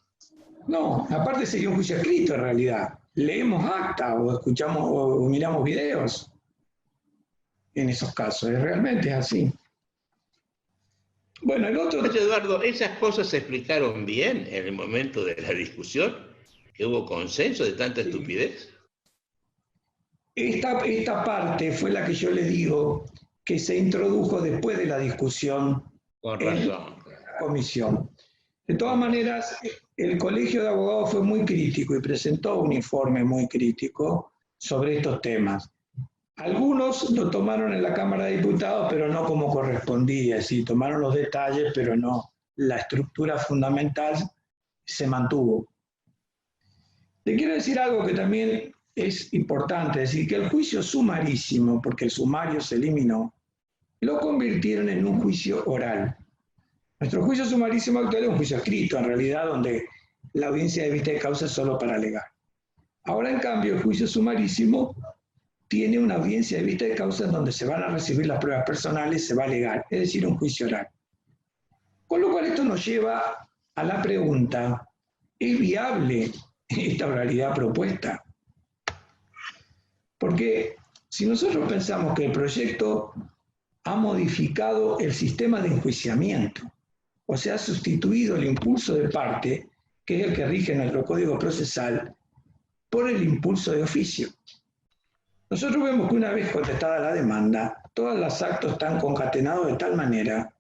No, aparte sería un juicio escrito en realidad. Leemos acta o escuchamos o miramos videos en esos casos. Realmente es así. Bueno, el otro... Oye, Eduardo, ¿esas cosas se explicaron bien en el momento de la discusión? ¿Que hubo consenso de tanta estupidez? Esta parte fue la que yo le digo que se introdujo después de la discusión Con razón. en la comisión. De todas maneras, el Colegio de Abogados fue muy crítico y presentó un informe muy crítico sobre estos temas. Algunos lo tomaron en la Cámara de Diputados, pero no como correspondía, sí, tomaron los detalles, pero no, la estructura fundamental se mantuvo. Le quiero decir algo que también es importante, es decir, que el juicio sumarísimo, porque el sumario se eliminó, lo convirtieron en un juicio oral. Nuestro juicio sumarísimo actual es un juicio escrito, en realidad, donde la audiencia de vista de causa es solo para alegar. Ahora, en cambio, el juicio sumarísimo tiene una audiencia de vista de causa en donde se van a recibir las pruebas personales, se va a alegar, es decir, un juicio oral. Con lo cual esto nos lleva a la pregunta, ¿es viable esta oralidad propuesta? Porque si nosotros pensamos que el proyecto ha modificado el sistema de enjuiciamiento, o sea, ha sustituido el impulso de parte, que es el que rige nuestro Código Procesal, por el impulso de oficio. Nosotros vemos que una vez contestada la demanda, todos los actos están concatenados de tal manera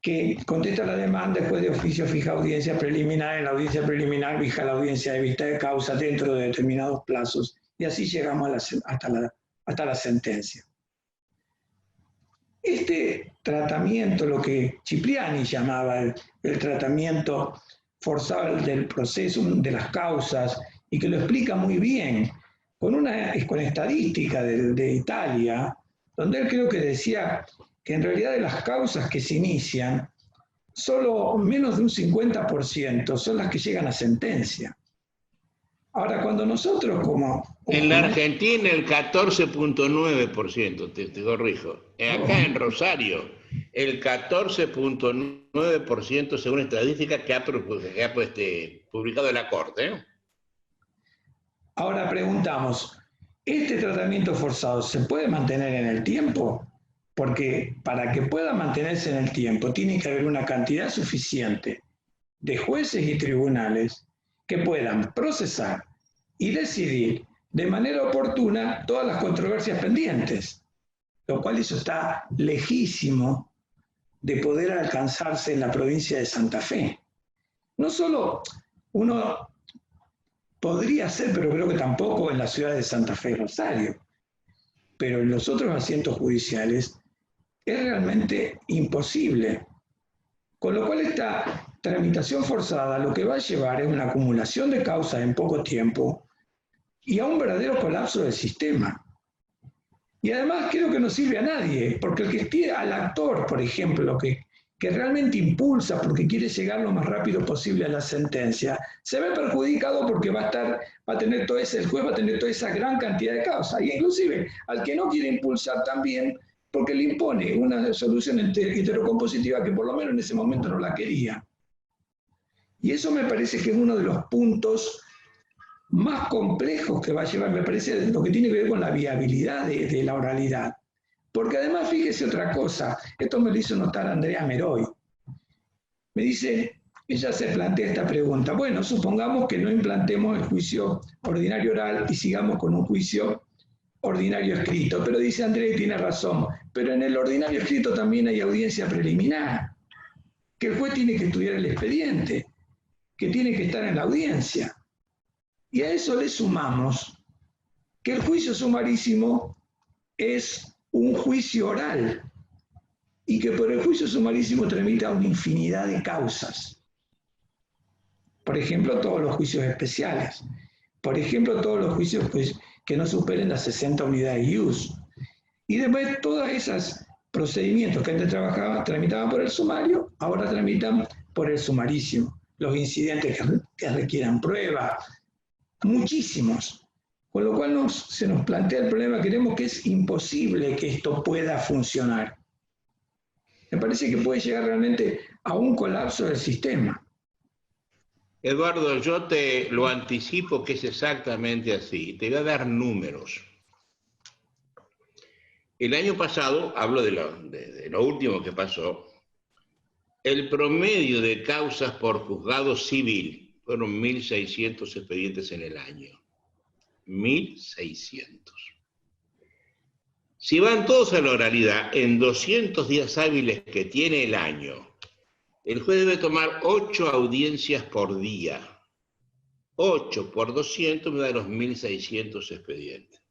que contesta la demanda, después de oficio fija audiencia preliminar, en la audiencia preliminar fija la audiencia de vista de causa dentro de determinados plazos, y así llegamos hasta la sentencia. Este tratamiento, lo que Cipriani llamaba el tratamiento forzado del proceso, de las causas, y que lo explica muy bien, con estadística de Italia, donde él creo que decía que en realidad de las causas que se inician, solo menos de un 50% son las que llegan a sentencia. Ahora, cuando nosotros en la Argentina el 14.9%, te corrijo. Acá en Rosario, el 14.9% según estadística que ha publicado la Corte. Ahora preguntamos, ¿este tratamiento forzado se puede mantener en el tiempo? Porque para que pueda mantenerse en el tiempo tiene que haber una cantidad suficiente de jueces y tribunales que puedan procesar y decidir de manera oportuna todas las controversias pendientes, lo cual eso está lejísimo de poder alcanzarse en la provincia de Santa Fe. No solo uno podría ser, pero creo que tampoco en la ciudad de Santa Fe y Rosario, pero en los otros asientos judiciales es realmente imposible. Con lo cual esta tramitación forzada lo que va a llevar es una acumulación de causas en poco tiempo y a un verdadero colapso del sistema. Y además creo que no sirve a nadie, porque el que tiene al actor, por ejemplo, que realmente impulsa porque quiere llegar lo más rápido posible a la sentencia, se ve perjudicado porque va a tener todo ese, el juez va a tener toda esa gran cantidad de causas. Y inclusive al que no quiere impulsar también, porque le impone una solución heterocompositiva que por lo menos en ese momento no la quería. Y eso me parece que es uno de los puntos más complejos que va a llevar, me parece, lo que tiene que ver con la viabilidad de la oralidad. Porque además, fíjese otra cosa, esto me lo hizo notar Andrea Meroy. Me dice, ella se plantea esta pregunta, bueno, supongamos que no implantemos el juicio ordinario oral y sigamos con un juicio ordinario escrito, pero dice Andrea y tiene razón, pero en el ordinario escrito también hay audiencia preliminar, que el juez tiene que estudiar el expediente, que tiene que estar en la audiencia. Y a eso le sumamos que el juicio sumarísimo es un juicio oral y que por el juicio sumarísimo tramita una infinidad de causas. Por ejemplo, todos los juicios especiales. Por ejemplo, todos los juicios que no superen las 60 unidades ius. Y después todos esos procedimientos que antes tramitaban por el sumario, ahora tramitan por el sumarísimo. Los incidentes que requieran prueba, muchísimos. Con lo cual se nos plantea el problema, creemos que es imposible que esto pueda funcionar. Me parece que puede llegar realmente a un colapso del sistema. Eduardo, yo te lo anticipo que es exactamente así. Te voy a dar números. El año pasado, hablo de lo último que pasó, el promedio de causas por juzgado civil fueron 1.600 expedientes en el año. 1.600. Si van todos a la oralidad, en 200 días hábiles que tiene el año, el juez debe tomar 8 audiencias por día. 8 por 200 me da los 1.600 expedientes.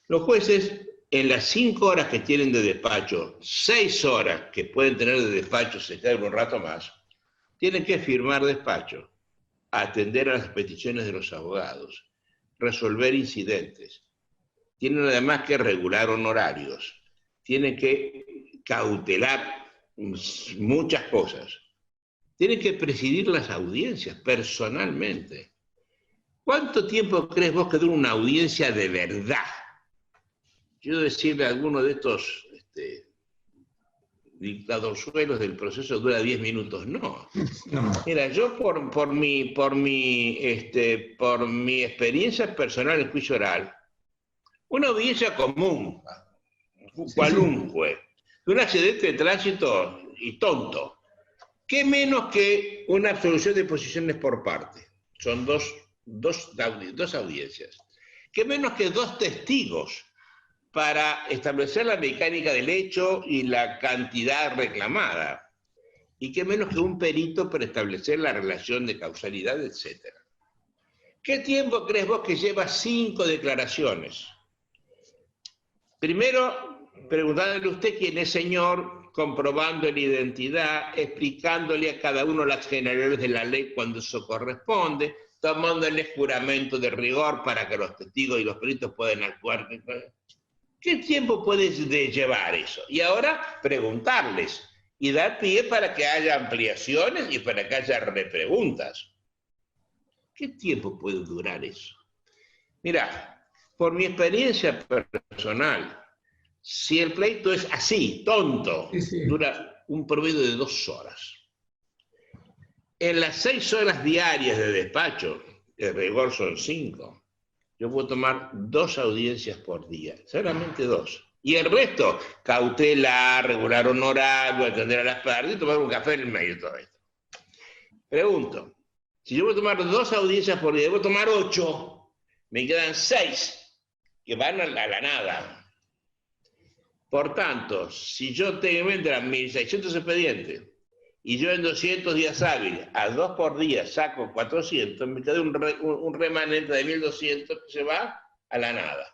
Los jueces, en las 5 horas que tienen de despacho, 6 horas que pueden tener de despacho, se quedan un rato más, tienen que firmar despacho, atender a las peticiones de los abogados, resolver incidentes. Tienen además que regular honorarios, tienen que cautelar muchas cosas. Tienen que presidir las audiencias personalmente. ¿Cuánto tiempo crees vos que dura una audiencia de verdad? Quiero decirle a alguno de estos dictadorzuelos del proceso dura 10 minutos. No. Mira, yo por mi experiencia personal en juicio oral, una audiencia común, cualunque, un accidente de tránsito y tonto, ¿qué menos que una absolución de posiciones por parte? Son dos audiencias. ¿Qué menos que 2 testigos para establecer la mecánica del hecho y la cantidad reclamada? ¿Y qué menos que un perito para establecer la relación de causalidad, etcétera? ¿Qué tiempo crees vos que lleva 5 declaraciones? Primero, preguntándole a usted quién es señor, comprobando la identidad, explicándole a cada uno las generalidades de la ley cuando eso corresponde, tomándole juramento de rigor para que los testigos y los peritos puedan actuar. ¿Qué tiempo puede llevar eso? Y ahora preguntarles y dar pie para que haya ampliaciones y para que haya repreguntas. ¿Qué tiempo puede durar eso? Mira, por mi experiencia personal, si el pleito es así, tonto, dura un promedio de 2 horas. En las 6 horas diarias de despacho, de rigor son 5. yo puedo tomar 2 audiencias por día, solamente 2. Y el resto, cautelar, regular honorario, atender a las partes, y tomar un café en el medio de todo esto. Pregunto, si yo voy a tomar 2 audiencias por día, voy a tomar 8, me quedan 6, que van a la nada. Por tanto, si yo tengo entre 1.600 expedientes, y yo en 200 días hábiles, a 2 por día saco 400, me queda un remanente de 1.200 que se va a la nada.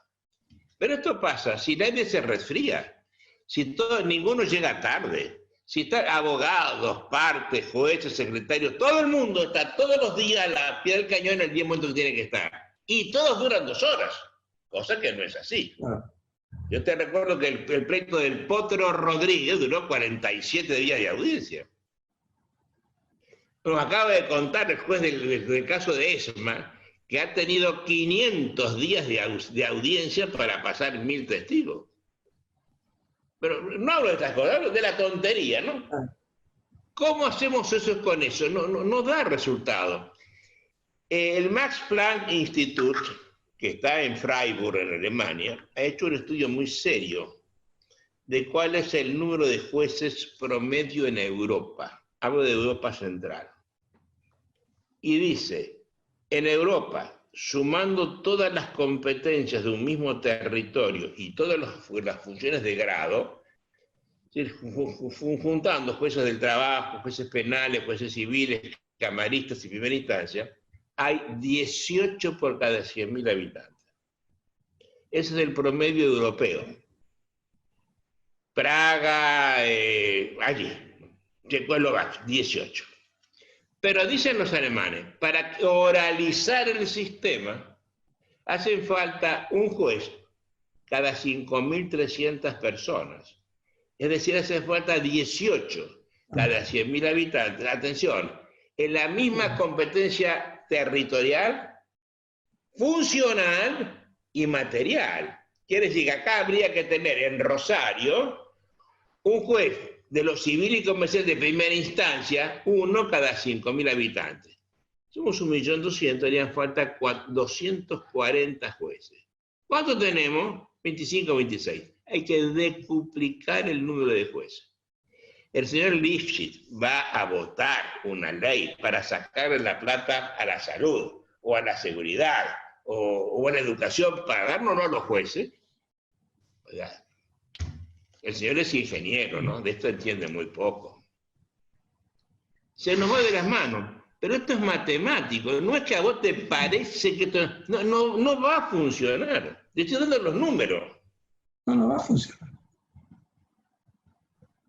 Pero esto pasa si nadie se resfría, si ninguno llega tarde, si están abogados, partes, jueces, secretarios, todo el mundo está todos los días a la pie del cañón en el mismo momento que tiene que estar. Y todos duran 2 horas, cosa que no es así. Yo te recuerdo que el pleito del Potro Rodríguez duró 47 días de audiencia. Nos acaba de contar el juez del caso de ESMA que ha tenido 500 días de audiencia para pasar 1.000 testigos. Pero no hablo de estas cosas, hablo de la tontería, ¿no? ¿Cómo hacemos eso con eso? No da resultado. El Max Planck Institute, que está en Freiburg, en Alemania, ha hecho un estudio muy serio de cuál es el número de jueces promedio en Europa. Hablo de Europa Central. Y dice, en Europa, sumando todas las competencias de un mismo territorio y todas las funciones de grado, juntando jueces del trabajo, jueces penales, jueces civiles, camaristas y primera instancia, hay 18 por cada 100.000 habitantes. Ese es el promedio europeo. Praga, allí, Checoslovaquia, 18. Pero dicen los alemanes, para oralizar el sistema, hacen falta un juez cada 5.300 personas. Es decir, hace falta 18 cada 100.000 habitantes. Atención, en la misma competencia territorial, funcional y material. Quiere decir que acá habría que tener en Rosario un juez de lo civil y comercial de primera instancia, 1 cada 5.000 habitantes. Somos 1.200.000, harían falta 240 jueces. ¿Cuántos tenemos? 25 o 26. Hay que decuplicar el número de jueces. El señor Lifshitz va a votar una ley para sacarle la plata a la salud, o a la seguridad, o a la educación, para darnos a los jueces. Oiga, el señor es ingeniero, ¿no? De esto entiende muy poco. Se nos va de las manos. Pero esto es matemático. No es que a vos te parece que esto... No va a funcionar. Te estoy dando los números. No va a funcionar.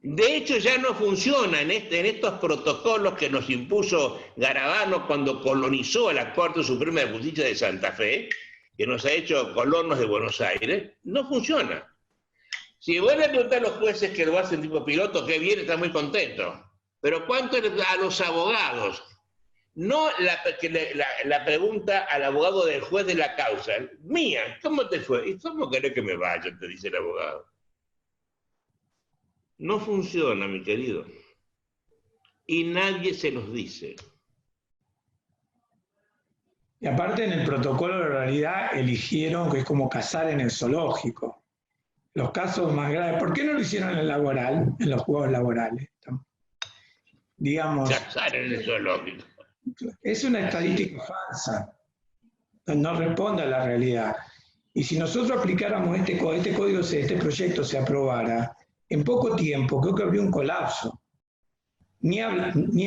De hecho, ya no funciona en estos protocolos que nos impuso Garabano cuando colonizó a la Corte Suprema de Justicia de Santa Fe, que nos ha hecho colonos de Buenos Aires. No funciona. Si vuelven a preguntar a los jueces que lo hacen tipo piloto, que bien, están muy contentos. Pero ¿cuánto a los abogados? No la pregunta al abogado del juez de la causa. Mía, ¿cómo te fue? ¿Y cómo querés que me vaya? Te dice el abogado. No funciona, mi querido. Y nadie se los dice. Y aparte en el protocolo de oralidad eligieron que es como cazar en el zoológico. Los casos más graves. ¿Por qué no lo hicieron en el laboral, en los juegos laborales? Digamos. Cazar en el zoológico. Es una estadística falsa. No responde a la realidad. Y si nosotros aplicáramos este código, este proyecto se aprobara, en poco tiempo creo que habría un colapso. Ni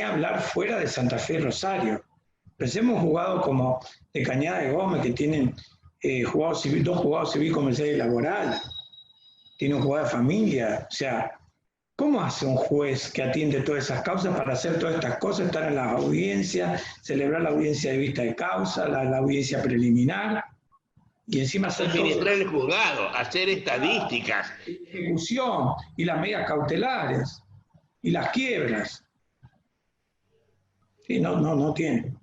hablar fuera de Santa Fe y Rosario. Pensemos jugados como de Cañada de Gómez, que tienen dos juzgados civil, comercial y laboral. Tiene un juzgado de familia. O sea, ¿cómo hace un juez que atiende todas esas causas para hacer todas estas cosas, estar en las audiencias, celebrar la audiencia de vista de causa, la audiencia preliminar, y encima hacer administrar el juzgado, hacer estadísticas, ejecución y las medidas cautelares y las quiebras? Sí, no tiene.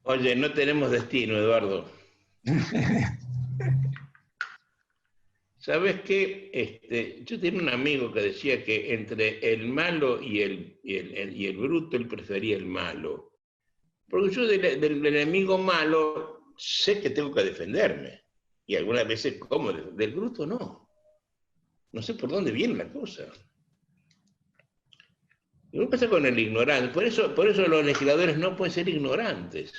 Oye, no tenemos destino, Eduardo. ¿Sabes qué? Yo tenía un amigo que decía que entre el malo y el bruto, él prefería el malo. Porque yo del enemigo malo sé que tengo que defenderme. Y algunas veces, ¿cómo? Del bruto no. No sé por dónde viene la cosa. Y uno pasa con el ignorante. Por eso los legisladores no pueden ser ignorantes.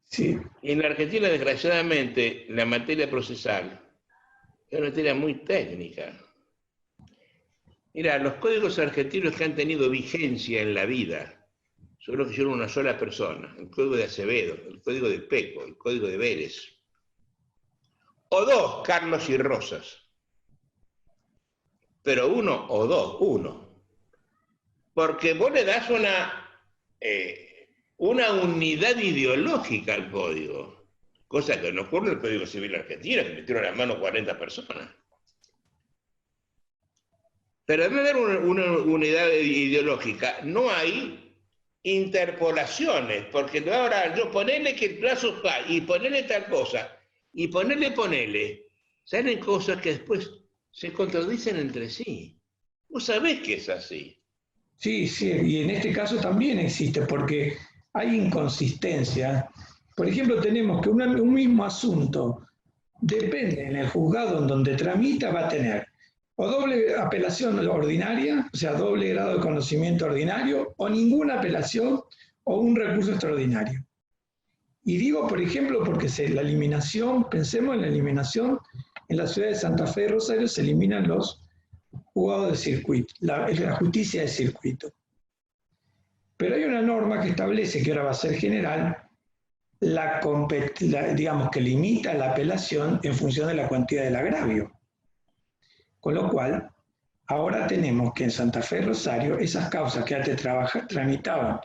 Sí. En la Argentina, desgraciadamente, la materia procesal es una materia muy técnica. Mira, los códigos argentinos que han tenido vigencia en la vida son los que hicieron una sola persona. El código de Acevedo, el código de Peco, el código de Vélez. O dos, Carlos y Rosas. Pero uno o dos, uno. Porque vos le das una unidad ideológica al código. Cosa que no ocurre en el Código Civil argentino, que metieron la mano 40 personas. Pero además de haber una unidad ideológica, no hay interpolaciones, porque ahora yo ponerle que el plazo va y ponerle tal cosa, y ponerle, salen cosas que después se contradicen entre sí. Vos sabés que es así. Sí, sí, y en este caso también existe, porque hay inconsistencia. Por ejemplo, tenemos que un mismo asunto, depende en el juzgado en donde tramita, va a tener o doble apelación ordinaria, o sea, doble grado de conocimiento ordinario, o ninguna apelación o un recurso extraordinario. Y digo, por ejemplo, porque la eliminación, pensemos en la eliminación, en la ciudad de Santa Fe de Rosario se eliminan los juzgados de circuito, la justicia de circuito. Pero hay una norma que establece, que ahora va a ser general, digamos que limita la apelación en función de la cuantía del agravio. Con lo cual, ahora tenemos que en Santa Fe de Rosario, esas causas que antes tramitaban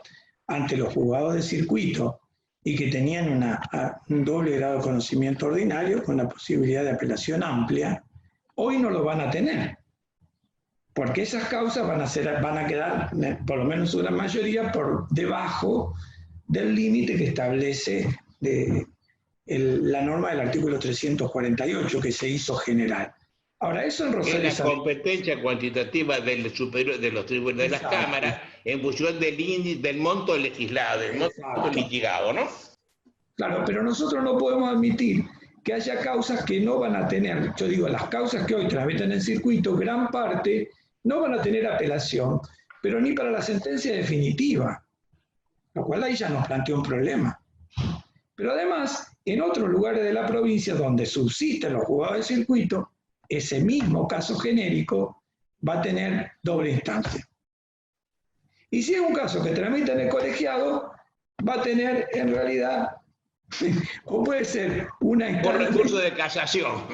ante los juzgados de circuito y que tenían un doble grado de conocimiento ordinario con la posibilidad de apelación amplia, hoy no lo van a tener. Porque esas causas van a quedar, por lo menos una mayoría, por debajo del límite que establece la norma del artículo 348 que se hizo general. Ahora, eso en Rosario... Es la competencia cuantitativa del superior, de los tribunales, de las cámaras, en función del monto legislado, del monto litigado, ¿no? Claro, pero nosotros no podemos admitir que haya causas que no van a tener, yo digo, las causas que hoy tramitan en circuito, gran parte no van a tener apelación, pero ni para la sentencia definitiva, lo cual ahí ya nos plantea un problema. Pero además, en otros lugares de la provincia donde subsisten los juzgados de circuito, ese mismo caso genérico va a tener doble instancia. Y si es un caso que tramita en el colegiado, va a tener en realidad, o puede ser una instancia... Un recurso de casación.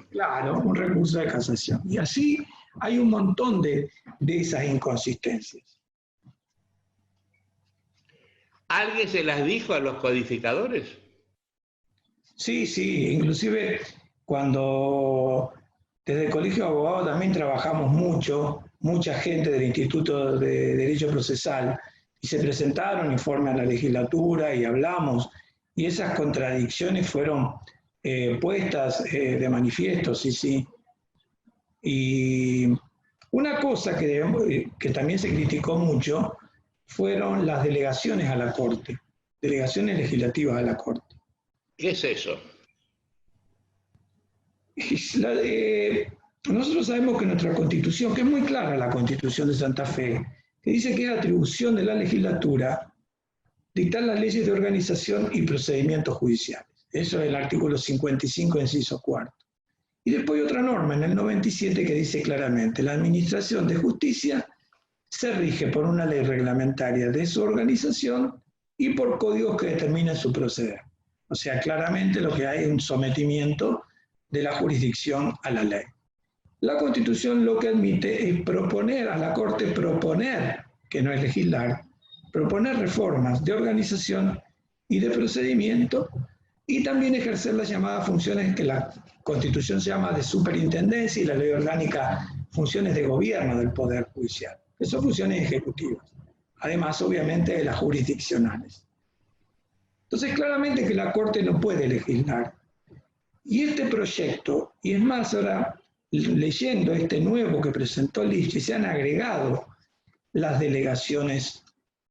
Claro, un recurso de casación. Y así hay un montón de esas inconsistencias. ¿Alguien se las dijo a los codificadores? Sí, sí, inclusive cuando desde el Colegio de Abogados también trabajamos mucho, mucha gente del Instituto de Derecho Procesal, y se presentaron informes a la legislatura y hablamos, y esas contradicciones fueron puestas de manifiesto, sí, sí. Y una cosa que también se criticó mucho fueron las delegaciones a la Corte, delegaciones legislativas a la Corte. ¿Qué es eso? Nosotros sabemos que nuestra Constitución, que es muy clara la Constitución de Santa Fe, que dice que es atribución de la legislatura dictar las leyes de organización y procedimientos judiciales. Eso es el artículo 55, inciso cuarto. Y después hay otra norma en el 97 que dice claramente, la administración de justicia se rige por una ley reglamentaria de su organización y por códigos que determinan su proceder. O sea, claramente lo que hay es un sometimiento de la jurisdicción a la ley. La Constitución lo que admite es proponer a la Corte, que no es legislar, proponer reformas de organización y de procedimiento y también ejercer las llamadas funciones que la Constitución se llama de superintendencia y la ley orgánica funciones de gobierno del Poder Judicial, que son funciones ejecutivas, además obviamente de las jurisdiccionales. Entonces claramente que la Corte no puede legislar. Y este proyecto, y es más ahora leyendo este nuevo que presentó Lichi, se han agregado las delegaciones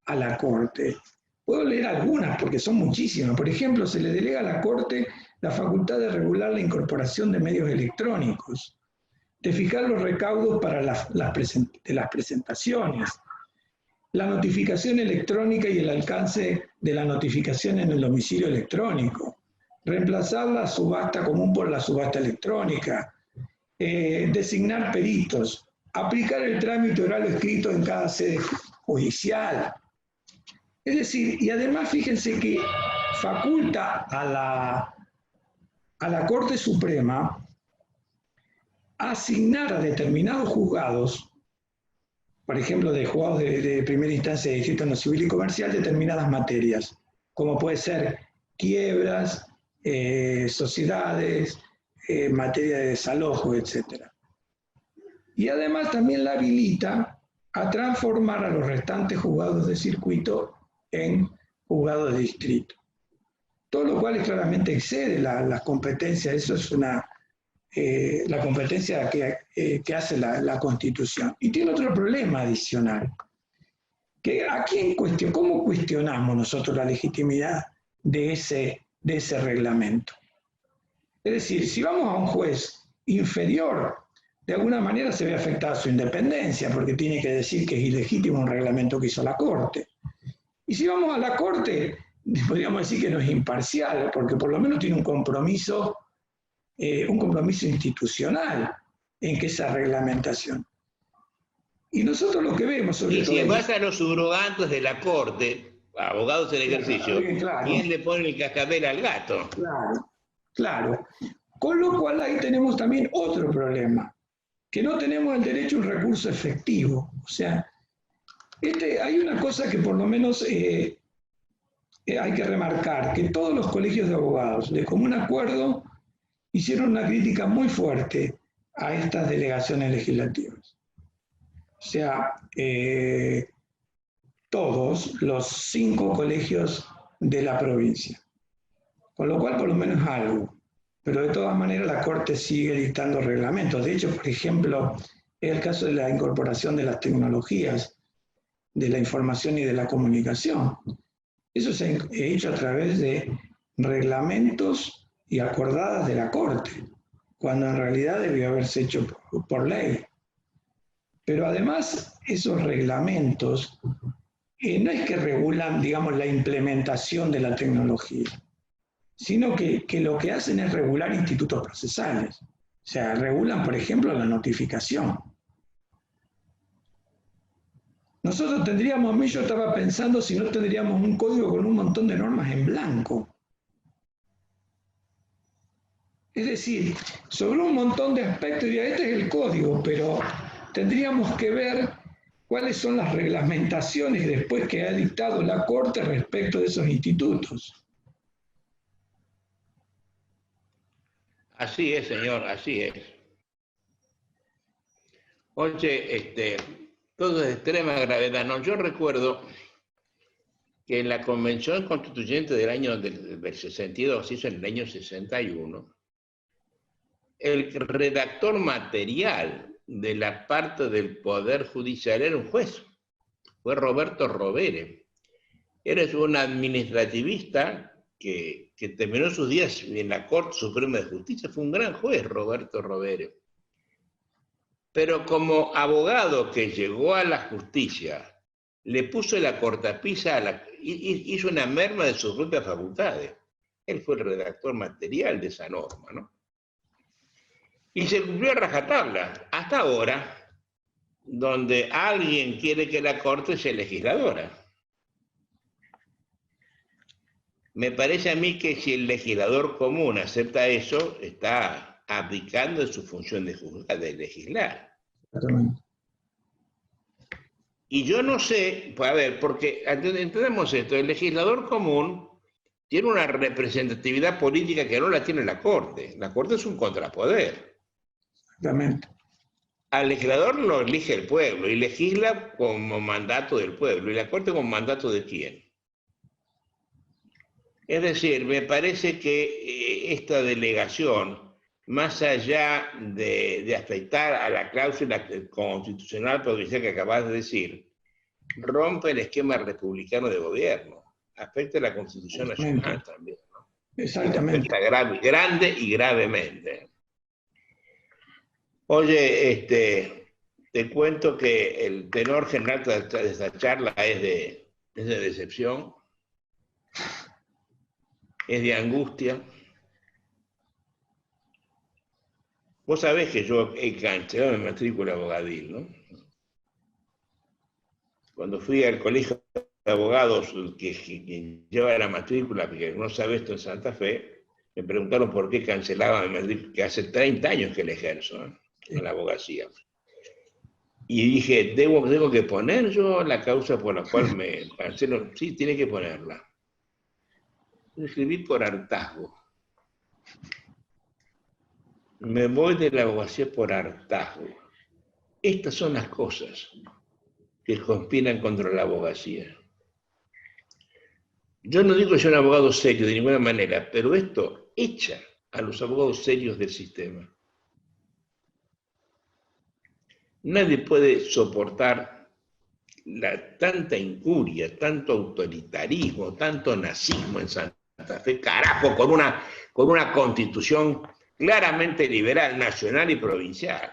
a la Corte. Puedo leer algunas porque son muchísimas. Por ejemplo, se le delega a la Corte la facultad de regular la incorporación de medios electrónicos, de fijar los recaudos para de las presentaciones, la notificación electrónica y el alcance de la notificación en el domicilio electrónico, reemplazar la subasta común por la subasta electrónica, designar peritos, aplicar el trámite oral o escrito en cada sede judicial. Es decir, y además fíjense que faculta a la Corte Suprema a asignar a determinados juzgados, por ejemplo, de juzgados de primera instancia de distrito en lo civil y comercial, determinadas materias, como puede ser quiebras, sociedades, materia de desalojo, etc. Y además también la habilita a transformar a los restantes juzgados de circuito en juzgados de distrito. Todo lo cual claramente excede las competencias, eso es la competencia que hace la Constitución. Y tiene otro problema adicional, que ¿cómo cuestionamos nosotros la legitimidad de ese reglamento? Es decir, si vamos a un juez inferior, de alguna manera se ve afectada su independencia, porque tiene que decir que es ilegítimo un reglamento que hizo la Corte. Y si vamos a la Corte, podríamos decir que no es imparcial, porque por lo menos tiene un compromiso institucional en que esa reglamentación. Y nosotros lo que vemos sobre todo... Y si vas a los subrogantes de la Corte, abogados en ejercicio, claro. ¿Quién le pone el cascabel al gato? Claro. Con lo cual ahí tenemos también otro problema, que no tenemos el derecho a un recurso efectivo. O sea, hay una cosa que por lo menos hay que remarcar, que todos los colegios de abogados, de común acuerdo, hicieron una crítica muy fuerte a estas delegaciones legislativas. O sea, todos los 5 colegios de la provincia. Con lo cual, por lo menos algo. Pero de todas maneras, la Corte sigue dictando reglamentos. De hecho, por ejemplo, es el caso de la incorporación de las tecnologías, de la información y de la comunicación. Eso se ha hecho a través de reglamentos y acordadas de la Corte, cuando en realidad debió haberse hecho por ley. Pero además, esos reglamentos no es que regulan, digamos, la implementación de la tecnología, sino que lo que hacen es regular institutos procesales. O sea, regulan, por ejemplo, la notificación. Nosotros tendríamos, yo estaba pensando si no tendríamos un código con un montón de normas en blanco. Es decir, sobre un montón de aspectos, diría, este es el código, pero tendríamos que ver cuáles son las reglamentaciones después que ha dictado la Corte respecto de esos institutos. Así es, señor, así es. Oye, todo es de extrema gravedad. No, yo recuerdo que en la Convención Constituyente del año del 62, se hizo en el año 61, el redactor material de la parte del Poder Judicial era un juez, fue Roberto Rovere. Eres un administrativista que terminó sus días en la Corte Suprema de Justicia, fue un gran juez, Roberto Rovere. Pero como abogado que llegó a la justicia, le puso la cortapisa, hizo una merma de sus propias facultades. Él fue el redactor material de esa norma, ¿no? Y se cumplió a rajatabla, hasta ahora, donde alguien quiere que la Corte sea legisladora. Me parece a mí que si el legislador común acepta eso, está abdicando de su función de legislar. Exactamente. Y yo no sé, pues a ver, porque entendemos esto, el legislador común tiene una representatividad política que no la tiene la Corte. La Corte es un contrapoder. Exactamente. Al legislador lo elige el pueblo y legisla como mandato del pueblo. ¿Y la Corte como mandato de quién? Es decir, me parece que esta delegación, más allá de afectar a la cláusula constitucional progresiva que acabas de decir, rompe el esquema republicano de gobierno. afecta a la Constitución Nacional también, ¿no? Exactamente. Afecta grande y gravemente. Oye, te cuento que el tenor general de esta charla es de decepción, es de angustia. Vos sabés que yo he cancelado mi matrícula abogadil, ¿no? Cuando fui al colegio de abogados que lleva la matrícula, porque no sabe esto en Santa Fe, me preguntaron por qué cancelaba mi matrícula, que hace 30 años que la ejerzo, ¿no? En la abogacía. Y dije, ¿debo que poner yo la causa por la cual me cancelo? Sí, tiene que ponerla. Escribí por hartazgo. Me voy de la abogacía por hartazgo. Estas son las cosas que conspiran contra la abogacía. Yo no digo que sea un abogado serio de ninguna manera, pero esto echa a los abogados serios del sistema. Nadie puede soportar tanta incuria, tanto autoritarismo, tanto nazismo en Santa Fe, carajo, con una constitución claramente liberal, nacional y provincial.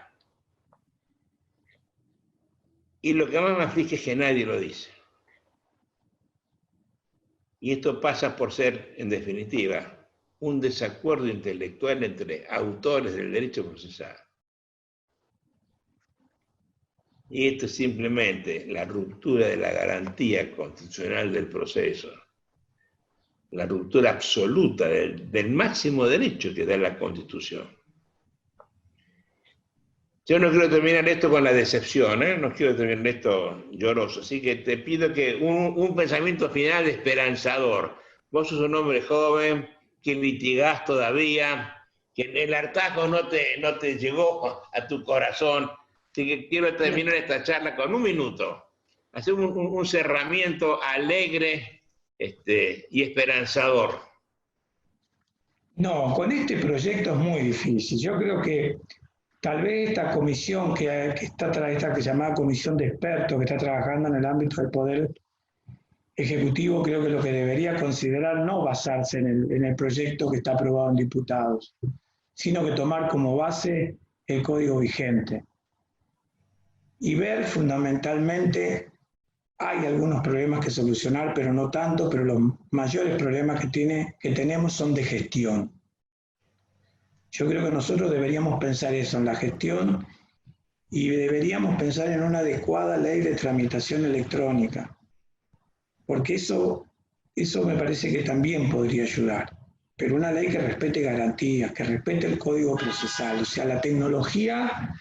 Y lo que más me aflige es que nadie lo dice. Y esto pasa por ser, en definitiva, un desacuerdo intelectual entre autores del derecho procesal. Y esto es simplemente la ruptura de la garantía constitucional del proceso, la ruptura absoluta del máximo derecho que da la Constitución. Yo no quiero terminar esto con la decepción, ¿eh? No quiero terminar esto lloroso, así que te pido que un pensamiento final esperanzador. Vos sos un hombre joven, que litigás todavía, que el hartazgo no te llegó a tu corazón, así que quiero terminar esta charla con un minuto. Hacer un cerramiento alegre y esperanzador. No, con este proyecto es muy difícil. Yo creo que tal vez esta comisión esta que se llama comisión de expertos que está trabajando en el ámbito del poder ejecutivo, creo que lo que debería considerar no basarse en el proyecto que está aprobado en diputados, sino que tomar como base el código vigente y ver fundamentalmente, hay algunos problemas que solucionar, pero no tanto, pero los mayores problemas que tenemos son de gestión. Yo creo que nosotros deberíamos pensar eso, en la gestión, y deberíamos pensar en una adecuada ley de tramitación electrónica, porque eso me parece que también podría ayudar, pero una ley que respete garantías, que respete el código procesal, o sea, la tecnología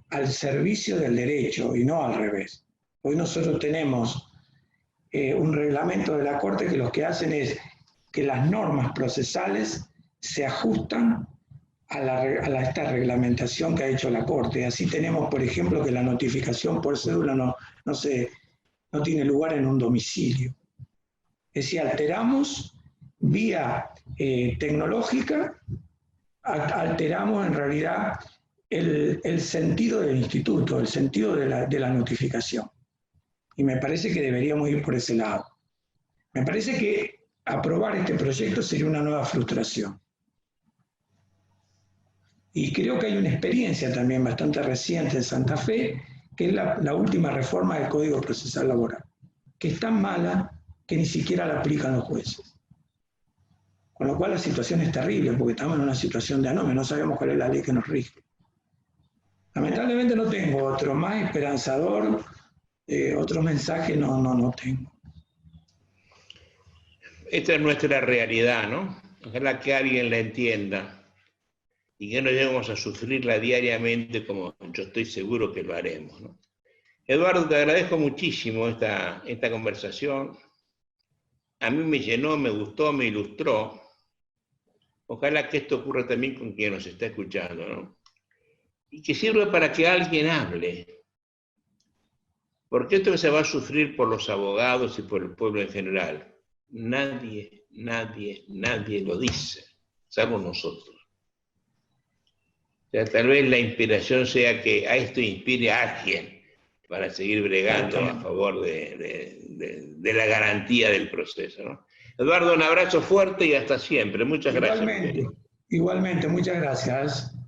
al servicio del derecho y no al revés. Hoy nosotros tenemos un reglamento de la Corte que lo que hacen es que las normas procesales se ajustan a esta reglamentación que ha hecho la Corte. Así tenemos, por ejemplo, que la notificación por cédula no tiene lugar en un domicilio. Es decir, alteramos vía tecnológica, alteramos en realidad el sentido del instituto, el sentido de la notificación. Y me parece que deberíamos ir por ese lado. Me parece que aprobar este proyecto sería una nueva frustración. Y creo que hay una experiencia también bastante reciente en Santa Fe, que es la última reforma del Código Procesal Laboral, que es tan mala que ni siquiera la aplican los jueces. Con lo cual la situación es terrible, porque estamos en una situación de anomia, no sabemos cuál es la ley que nos rige. Lamentablemente no tengo otro más esperanzador, otro mensaje no tengo. Esta es nuestra realidad, ¿no? Ojalá que alguien la entienda y que no lleguemos a sufrirla diariamente como yo estoy seguro que lo haremos, ¿no? Eduardo, te agradezco muchísimo esta conversación. A mí me llenó, me gustó, me ilustró. Ojalá que esto ocurra también con quien nos está escuchando, ¿no? Y que sirva para que alguien hable. Porque esto se va a sufrir por los abogados y por el pueblo en general. Nadie lo dice, salvo nosotros. O sea, tal vez la inspiración sea que a esto inspire a alguien para seguir bregando a favor de la garantía del proceso, ¿no? Eduardo, un abrazo fuerte y hasta siempre. Muchas gracias. Igualmente, muchas gracias.